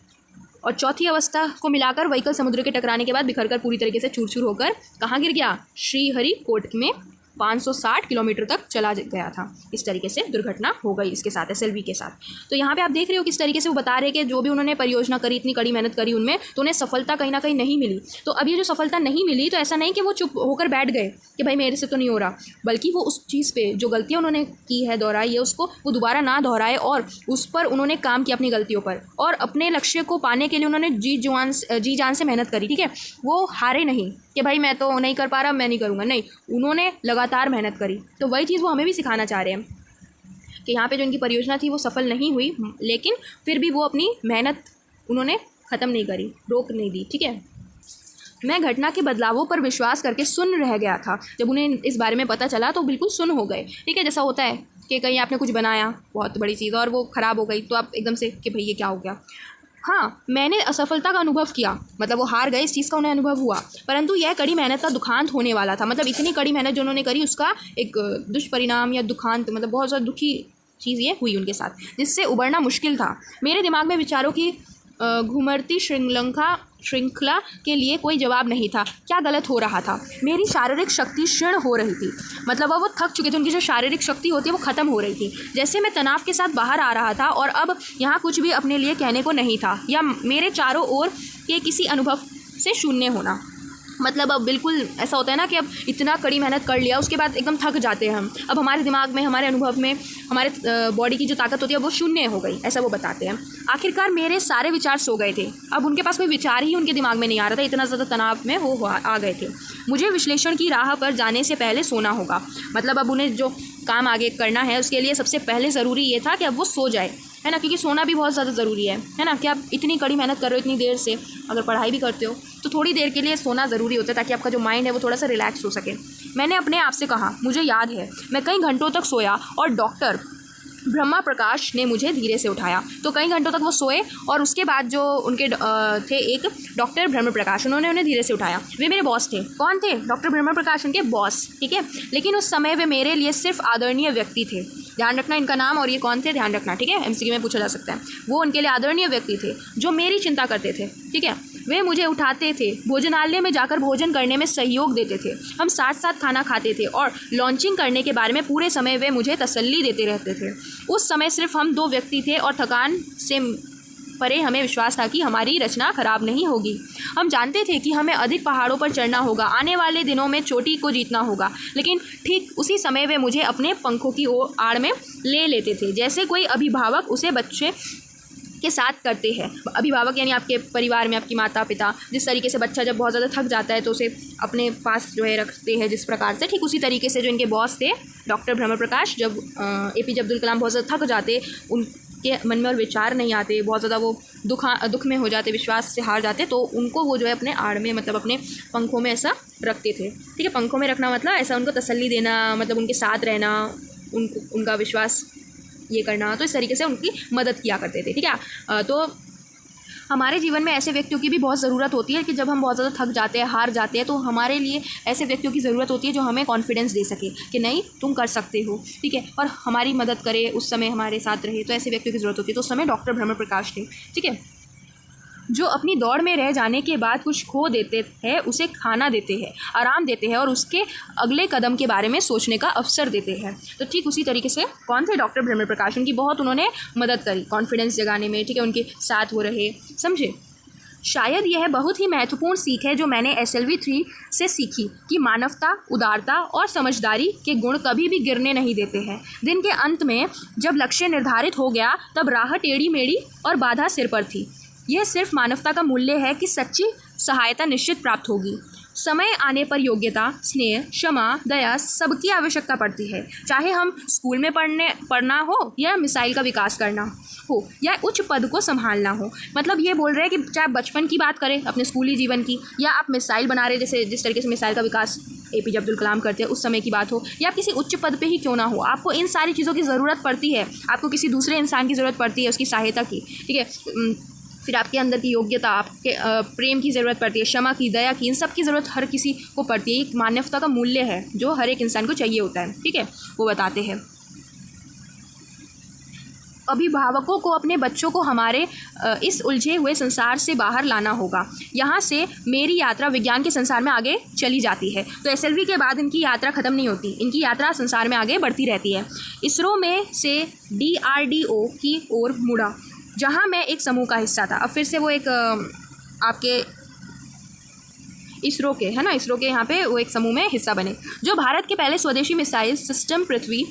और चौथी अवस्था को मिलाकर व्हीकल समुद्र के टकराने के बाद बिखरकर पूरी तरीके से चूर होकर कहाँ गिर गया, श्रीहरिकोट में 560 किलोमीटर तक चला गया था। इस तरीके से दुर्घटना हो गई इसके साथ, SLV के साथ। तो यहाँ पे आप देख रहे हो किस तरीके से वो बता रहे हैं कि जो भी उन्होंने परियोजना करी, इतनी कड़ी मेहनत करी उनमें, तो उन्हें सफलता कहीं ना कहीं नहीं मिली। तो अब ये जो सफलता नहीं मिली, तो ऐसा नहीं कि वो चुप होकर बैठ गए कि भाई मेरे से तो नहीं हो रहा, बल्कि वो उस चीज़ पे जो गलतियाँ उन्होंने की है, दोहराई है, उसको वो दोबारा ना दोहराए और उस पर उन्होंने काम किया अपनी गलतियों पर, और अपने लक्ष्य को पाने के लिए उन्होंने जी जान से मेहनत करी, ठीक है। वो हारे नहीं कि भाई मैं तो नहीं कर पा रहा, मैं नहीं करूँगा, नहीं, उन्होंने लगातार मेहनत करी। तो वही चीज़ वो हमें भी सिखाना चाह रहे हैं कि यहाँ पे जो इनकी परियोजना थी वो सफल नहीं हुई, लेकिन फिर भी वो अपनी मेहनत उन्होंने ख़त्म नहीं करी, रोक नहीं दी, ठीक है। मैं घटना के बदलावों पर विश्वास करके सुन रह गया था। जब उन्हें इस बारे में पता चला तो बिल्कुल सुन हो गए, ठीक है। जैसा होता है कि कहीं आपने कुछ बनाया बहुत बड़ी चीज़ और वो ख़राब हो गई, तो आप एकदम से कि भाई ये क्या हो गया। हाँ, मैंने असफलता का अनुभव किया, मतलब वो हार गए, इस चीज़ का उन्हें अनुभव हुआ, परंतु यह कड़ी मेहनत का दुखांत होने वाला था। मतलब इतनी कड़ी मेहनत जो उन्होंने करी, उसका एक दुष्परिणाम या दुखांत, मतलब बहुत ज़्यादा दुखी चीज़ ये हुई उनके साथ, जिससे उबरना मुश्किल था। मेरे दिमाग में विचारों की घुमरती श्रृंखला के लिए कोई जवाब नहीं था। क्या गलत हो रहा था? मेरी शारीरिक शक्ति क्षीण हो रही थी, मतलब अब वो थक चुके थे, उनकी जो शारीरिक शक्ति होती है वो ख़त्म हो रही थी। जैसे मैं तनाव के साथ बाहर आ रहा था और अब यहाँ कुछ भी अपने लिए कहने को नहीं था, या मेरे चारों ओर के किसी अनुभव से शून्य होना। मतलब अब बिल्कुल ऐसा होता है ना कि अब इतना कड़ी मेहनत कर लिया, उसके बाद एकदम थक जाते हैं हम। अब हमारे दिमाग में, हमारे अनुभव में, हमारे बॉडी की जो ताकत होती है वो शून्य हो गई, ऐसा वो बताते हैं। आखिरकार मेरे सारे विचार सो गए थे, अब उनके पास कोई विचार ही उनके दिमाग में नहीं आ रहा था, इतना ज़्यादा तनाव में वो आ गए थे। मुझे विश्लेषण की राह पर जाने से पहले सोना होगा। मतलब अब उन्हें जो काम आगे करना है उसके लिए सबसे पहले ज़रूरी ये था कि अब वो सो जाए, है ना, क्योंकि सोना भी बहुत ज़्यादा ज़रूरी है ना। कि आप इतनी कड़ी मेहनत कर रहे हो इतनी देर से, अगर पढ़ाई भी करते हो तो थोड़ी देर के लिए सोना ज़रूरी होता है, ताकि आपका जो माइंड है वो थोड़ा सा रिलैक्स हो सके। मैंने अपने आप से कहा, मुझे याद है मैं कई घंटों तक सोया और डॉक्टर ब्रह्मा प्रकाश ने मुझे धीरे से उठाया। तो कई घंटों तक वो सोए और उसके बाद जो उनके थे एक डॉक्टर ब्रह्म प्रकाश, उन्होंने उन्हें धीरे से उठाया। वे मेरे बॉस थे। कौन थे? डॉक्टर ब्रह्म प्रकाश, उनके बॉस, ठीक है। लेकिन उस समय वे मेरे लिए सिर्फ आदरणीय व्यक्ति थे। ध्यान रखना इनका नाम और ये कौन थे, ध्यान रखना, ठीक है, MCQ में पूछा जा सकता है। वो उनके लिए आदरणीय व्यक्ति थे जो मेरी चिंता करते थे, ठीक है। वे मुझे उठाते थे, भोजनालय में जाकर भोजन करने में सहयोग देते थे, हम साथ साथ खाना खाते थे और लॉन्चिंग करने के बारे में पूरे समय वे मुझे तसल्ली देते रहते थे। उस समय सिर्फ हम दो व्यक्ति थे और थकान से परे हमें विश्वास था कि हमारी रचना खराब नहीं होगी। हम जानते थे कि हमें अधिक पहाड़ों पर चढ़ना होगा, आने वाले दिनों में चोटी को जीतना होगा। लेकिन ठीक उसी समय वे मुझे अपने पंखों की आड़ में ले लेते थे, जैसे कोई अभिभावक उसे बच्चे के साथ करते हैं। अभिभावक यानी आपके परिवार में आपकी माता पिता, जिस तरीके से बच्चा जब बहुत ज़्यादा थक जाता है तो उसे अपने पास जो है रखते हैं जिस प्रकार से, ठीक उसी तरीके से जो इनके बॉस थे डॉक्टर ब्रह्म प्रकाश, जब APJ अब्दुल कलाम बहुत ज़्यादा थक जाते, उनके मन में और विचार नहीं आते, बहुत ज़्यादा वो दुख में हो जाते, विश्वास से हार जाते, तो उनको वो जो है अपने आड़ में, मतलब अपने पंखों में ऐसा रखते थे, ठीक है। पंखों में रखना मतलब ऐसा उनको तसल्ली देना, मतलब उनके साथ रहना, उनका विश्वास ये करना, तो इस तरीके से उनकी मदद किया करते थे, ठीक है। तो हमारे जीवन में ऐसे व्यक्तियों की भी बहुत ज़रूरत होती है कि जब हम बहुत ज़्यादा थक जाते हैं, हार जाते हैं, तो हमारे लिए ऐसे व्यक्तियों की ज़रूरत होती है जो हमें कॉन्फिडेंस दे सके कि नहीं तुम कर सकते हो, ठीक है, और हमारी मदद करे, उस समय हमारे साथ रहे। तो ऐसे व्यक्तियों की ज़रूरत होती है। तो उस समय डॉक्टर भ्रमर प्रकाश थे, ठीक है, जो अपनी दौड़ में रह जाने के बाद कुछ खो देते हैं, उसे खाना देते हैं, आराम देते हैं और उसके अगले कदम के बारे में सोचने का अवसर देते हैं। तो ठीक उसी तरीके से कौन थे? डॉक्टर भ्रमर प्रकाश। उनकी बहुत उन्होंने मदद करी कॉन्फिडेंस जगाने में, ठीक है, उनके साथ वो रहे, समझे। शायद यह बहुत ही महत्वपूर्ण सीख है जो मैंने SLV 3 से सीखी कि मानवता, उदारता और समझदारी के गुण कभी भी गिरने नहीं देते हैं। दिन के अंत में जब लक्ष्य निर्धारित हो गया तब राह टेढ़ी मेढ़ी और बाधा सिर पर थी। यह सिर्फ मानवता का मूल्य है कि सच्ची सहायता निश्चित प्राप्त होगी। समय आने पर योग्यता, स्नेह, क्षमा, दया सबकी आवश्यकता पड़ती है, चाहे हम स्कूल में पढ़ना हो या मिसाइल का विकास करना हो या उच्च पद को संभालना हो। मतलब ये बोल रहे हैं कि चाहे बचपन की बात करें अपने स्कूली जीवन की, या आप मिसाइल बना रहे, जैसे जिस तरीके से मिसाइल का विकास APJ अब्दुल कलाम करते हैं, उस समय की बात हो, या आप किसी उच्च पद पे ही क्यों ना हो, आपको इन सारी चीज़ों की ज़रूरत पड़ती है। आपको किसी दूसरे इंसान की ज़रूरत पड़ती है, उसकी सहायता की, ठीक है। फिर आपके अंदर की योग्यता, आपके प्रेम की ज़रूरत पड़ती है, क्षमा की, दया की, इन सब की ज़रूरत हर किसी को पड़ती है। एक मानवता का मूल्य है जो हर एक इंसान को चाहिए होता है, ठीक है, वो बताते हैं। अभिभावकों को अपने बच्चों को हमारे इस उलझे हुए संसार से बाहर लाना होगा। यहाँ से मेरी यात्रा विज्ञान के संसार में आगे चली जाती है। तो SLV के बाद इनकी यात्रा ख़त्म नहीं होती, इनकी यात्रा संसार में आगे बढ़ती रहती है। इसरो में से DRDO की ओर मुड़ा, जहाँ मैं एक समूह का हिस्सा था। अब फिर से वो एक आपके इसरो के, है ना, इसरो के यहाँ पे वो एक समूह में हिस्सा बने, जो भारत के पहले स्वदेशी मिसाइल सिस्टम पृथ्वी,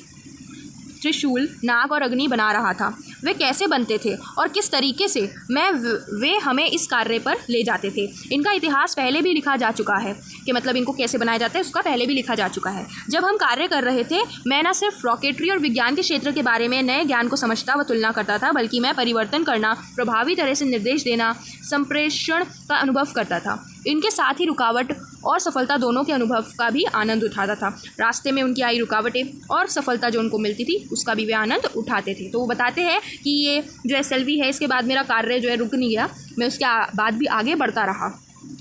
त्रिशूल, नाग और अग्नि बना रहा था। वे कैसे बनते थे और किस तरीके से वे हमें इस कार्य पर ले जाते थे, इनका इतिहास पहले भी लिखा जा चुका है कि मतलब इनको कैसे बनाया जाता है, उसका पहले भी लिखा जा चुका है। जब हम कार्य कर रहे थे, मैं न सिर्फ रॉकेटरी और विज्ञान के क्षेत्र के बारे में नए ज्ञान को समझता व तुलना करता था, बल्कि मैं परिवर्तन करना, प्रभावी तरह से निर्देश देना, संप्रेषण का अनुभव करता था। इनके साथ ही रुकावट और सफलता दोनों के अनुभव का भी आनंद उठाता था। रास्ते में उनकी आई रुकावटें और सफलता जो उनको मिलती थी, उसका भी वे आनंद उठाते थे। तो वो बताते हैं कि ये जो SLV है, इसके बाद मेरा कार्य जो है रुक नहीं गया, मैं उसके बाद भी आगे बढ़ता रहा,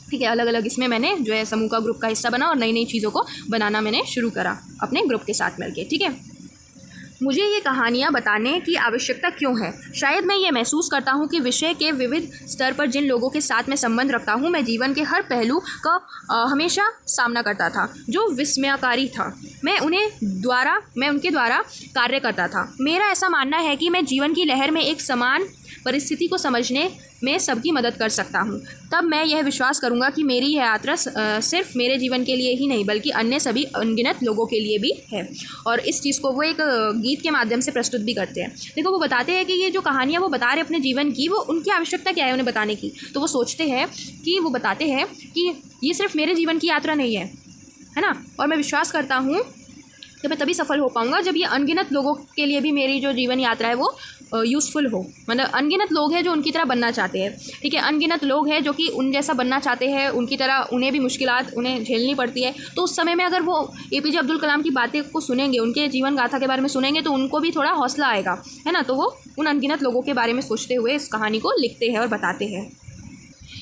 ठीक है। अलग अलग इसमें मैंने जो है समूह का ग्रुप का हिस्सा बना और नई नई चीज़ों को बनाना मैंने शुरू करा अपने ग्रुप के साथ मिलकर, ठीक है। मुझे ये कहानियाँ बताने की आवश्यकता क्यों है? शायद मैं ये महसूस करता हूँ कि विषय के विविध स्तर पर जिन लोगों के साथ मैं संबंध रखता हूँ, मैं जीवन के हर पहलू का हमेशा सामना करता था जो विस्मयकारी था। मैं उनके द्वारा कार्य करता था। मेरा ऐसा मानना है कि मैं जीवन की लहर में एक समान परिस्थिति को समझने में सबकी मदद कर सकता हूँ। तब मैं यह विश्वास करूँगा कि मेरी यह यात्रा सिर्फ मेरे जीवन के लिए ही नहीं बल्कि अन्य सभी अनगिनत लोगों के लिए भी है। और इस चीज़ को वो एक गीत के माध्यम से प्रस्तुत भी करते हैं। देखो, वो बताते हैं कि ये जो कहानियाँ वो बता रहे अपने जीवन की, वो उनकी आवश्यकता क्या है उन्हें बताने की। तो वो सोचते हैं कि वो बताते हैं कि ये सिर्फ मेरे जीवन की यात्रा नहीं है ना, और मैं विश्वास करता हूँ कि मैं तभी सफल हो पाऊँगा जब ये अनगिनत लोगों के लिए भी मेरी जो जीवन यात्रा है वो यूज़फुल हो। मतलब अनगिनत लोग हैं जो उनकी तरह बनना चाहते हैं, ठीक है, अनगिनत लोग हैं जो कि उन जैसा बनना चाहते हैं, उनकी तरह उन्हें भी मुश्किलात उन्हें झेलनी पड़ती है। तो उस समय में अगर वो APJ अब्दुल कलाम की बातें को सुनेंगे, उनके जीवन गाथा के बारे में सुनेंगे, तो उनको भी थोड़ा हौसला आएगा, है ना। तो वो उन अनगिनत लोगों के बारे में सोचते हुए इस कहानी को लिखते हैं और बताते हैं।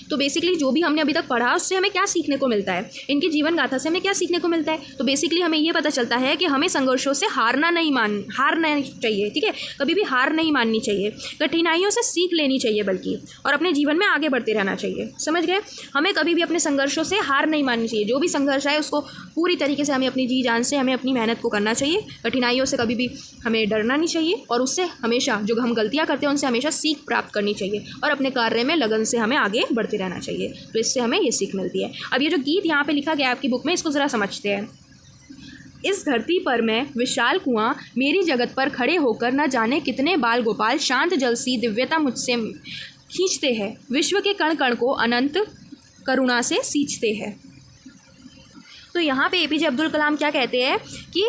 तो बेसिकली जो भी हमने अभी तक पढ़ा उससे हमें क्या सीखने को मिलता है, इनकी जीवन गाथा से हमें क्या सीखने को मिलता है। तो बेसिकली हमें ये पता चलता है कि हमें संघर्षों से हारना चाहिए, ठीक है, कभी भी हार नहीं माननी चाहिए, कठिनाइयों से सीख लेनी चाहिए बल्कि, और अपने जीवन में आगे बढ़ते रहना चाहिए। समझ गए? हमें कभी भी अपने संघर्षों से हार नहीं माननी चाहिए। जो भी संघर्ष है उसको पूरी तरीके से हमें अपनी जी जान से हमें अपनी मेहनत को करना चाहिए। कठिनाइयों से कभी भी हमें डरना नहीं चाहिए और उससे हमेशा जो हम गलतियाँ करते हैं उनसे हमेशा सीख प्राप्त करनी चाहिए और अपने कार्य में लगन से हमें आगे बढ़ते रहना चाहिए। तो इससे हमें ये सीख मिलती है। अब ये जो गीत यहाँ पे लिखा गया है आपकी बुक में, इसको ज़रा समझते हैं। इस धरती पर मैं विशाल कुआं, मेरी जगत पर खड़े होकर न जाने कितने बाल गोपाल शांत जल सी दिव्यता मुझसे खींचते हैं, विश्व के कण कण को अनंत करुणा से सींचते हैं। तो यहाँ पे APJ अब्दुल कलाम क्या कहते हैं कि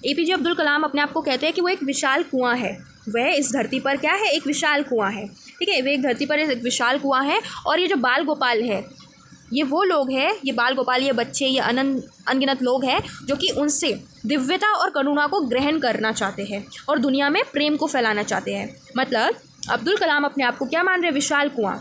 APJ अब्दुल कलाम अपने आप को कहते हैं कि वो एक विशाल कुआं है। वह इस धरती पर क्या है? एक विशाल कुआं है, ठीक है। वे एक धरती पर एक विशाल कुआं है और ये जो बाल गोपाल है ये वो लोग हैं, ये बाल गोपाल, ये बच्चे, ये अनगिनत लोग हैं जो कि उनसे दिव्यता और करुणा को ग्रहण करना चाहते हैं और दुनिया में प्रेम को फैलाना चाहते हैं। मतलब अब्दुल कलाम अपने आप को क्या मान रहे हैं? विशाल कुआं।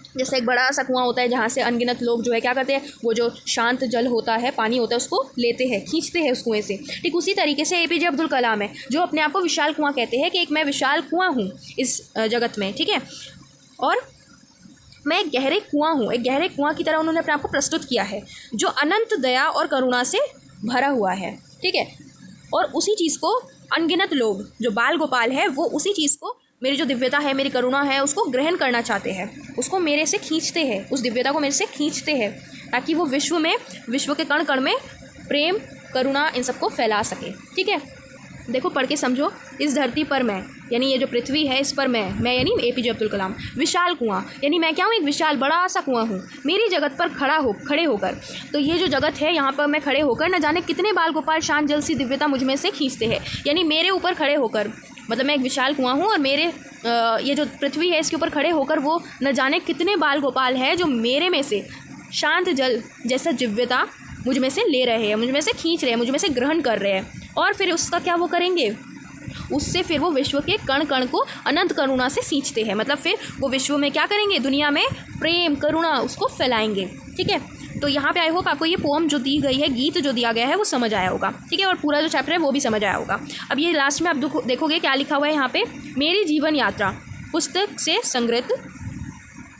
जैसे एक बड़ा सा कुआं होता है जहाँ से अनगिनत लोग जो है क्या करते हैं, वो जो शांत जल होता है, पानी होता है, उसको लेते हैं, खींचते हैं उस कुएं से। ठीक उसी तरीके से APJ अब्दुल कलाम है जो अपने आप को विशाल कुआं कहते हैं कि एक मैं विशाल कुआं हूँ इस जगत में। ठीक है, और मैं एक गहरे कुआं हूँ, एक गहरे कुआं की तरह उन्होंने अपने आप को प्रस्तुत किया है जो अनंत दया और करुणा से भरा हुआ है। ठीक है, और उसी चीज़ को अनगिनत लोग जो बाल गोपाल है वो उसी चीज़ को, मेरी जो दिव्यता है, मेरी करुणा है, उसको ग्रहण करना चाहते हैं, उसको मेरे से खींचते हैं, उस दिव्यता को मेरे से खींचते हैं ताकि वो विश्व के कण कण में प्रेम, करुणा इन सबको फैला सके। ठीक है, देखो पढ़ के समझो। इस धरती पर मैं, यानी ये जो पृथ्वी है इस पर मैं यानी APJ अब्दुल कलाम, विशाल कुआं, यानी मैं क्या हूँ? एक विशाल बड़ा सा कुआं हूँ मेरी जगत पर खड़े होकर। तो ये जो जगत है यहाँ पर मैं खड़े होकर न जाने कितने बाल गोपाल शांत जल सी दिव्यता मुझ में से खींचते हैं, यानी मेरे ऊपर खड़े होकर, मतलब मैं एक विशाल कुआं हूँ और मेरे ये जो पृथ्वी है इसके ऊपर खड़े होकर वो न जाने कितने बाल गोपाल है जो मेरे में से शांत जल जैसा दिव्यता मुझ में से ले रहे हैं, मुझ में से खींच रहे हैं, मुझ में से ग्रहण कर रहे हैं। और फिर उसका क्या वो करेंगे? उससे फिर वो विश्व के कण कण को अनंत करुणा से सींचते हैं। मतलब फिर वो विश्व में क्या करेंगे? दुनिया में प्रेम, करुणा उसको फैलाएंगे। ठीक है, तो यहाँ पे आई होप आपको ये पोम जो दी गई है, गीत जो दिया गया है वो समझ आया होगा। ठीक है, और पूरा जो चैप्टर है वो भी समझ आया होगा। अब ये लास्ट में आप देखोगे क्या लिखा हुआ है यहाँ पे, मेरी जीवन यात्रा पुस्तक से संग्रहित,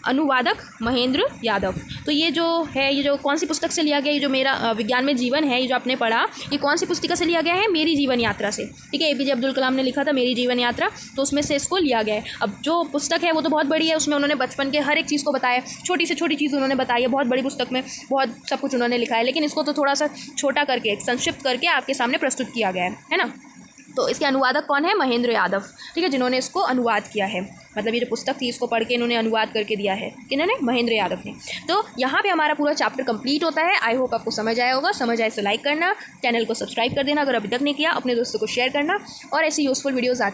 अनुवादक महेंद्र यादव। तो ये जो है, ये जो कौन सी पुस्तक से लिया गया, ये जो मेरा विज्ञान में जीवन है, ये जो आपने पढ़ा, ये कौन सी पुस्तिका से लिया गया है? मेरी जीवन यात्रा से। ठीक है, APJ अब्दुल कलाम ने लिखा था मेरी जीवन यात्रा, तो उसमें से इसको लिया गया है। अब जो पुस्तक है वो तो बहुत बड़ी है, उसमें उन्होंने बचपन के हर एक चीज़ को बताया, छोटी से छोटी चीज़ उन्होंने बताई है। बहुत बड़ी पुस्तक में बहुत सब कुछ उन्होंने लिखा है, लेकिन इसको तो थोड़ा सा छोटा करके, संक्षिप्त करके आपके सामने प्रस्तुत किया गया है ना। तो इसके अनुवादक कौन है? महेंद्र यादव। ठीक है, जिन्होंने इसको अनुवाद किया है, मतलब ये जो पुस्तक थी इसको पढ़ के इन्होंने अनुवाद करके दिया है, किन्होंने? महेंद्र यादव ने। तो यहाँ पे हमारा पूरा चैप्टर कंप्लीट होता है। आई होप आपको समझ आया होगा। समझ आए तो लाइक करना, चैनल को सब्सक्राइब कर देना अगर अभी तक नहीं किया, अपने दोस्तों को शेयर करना, और ऐसी यूज़फुल वीडियोज़ आती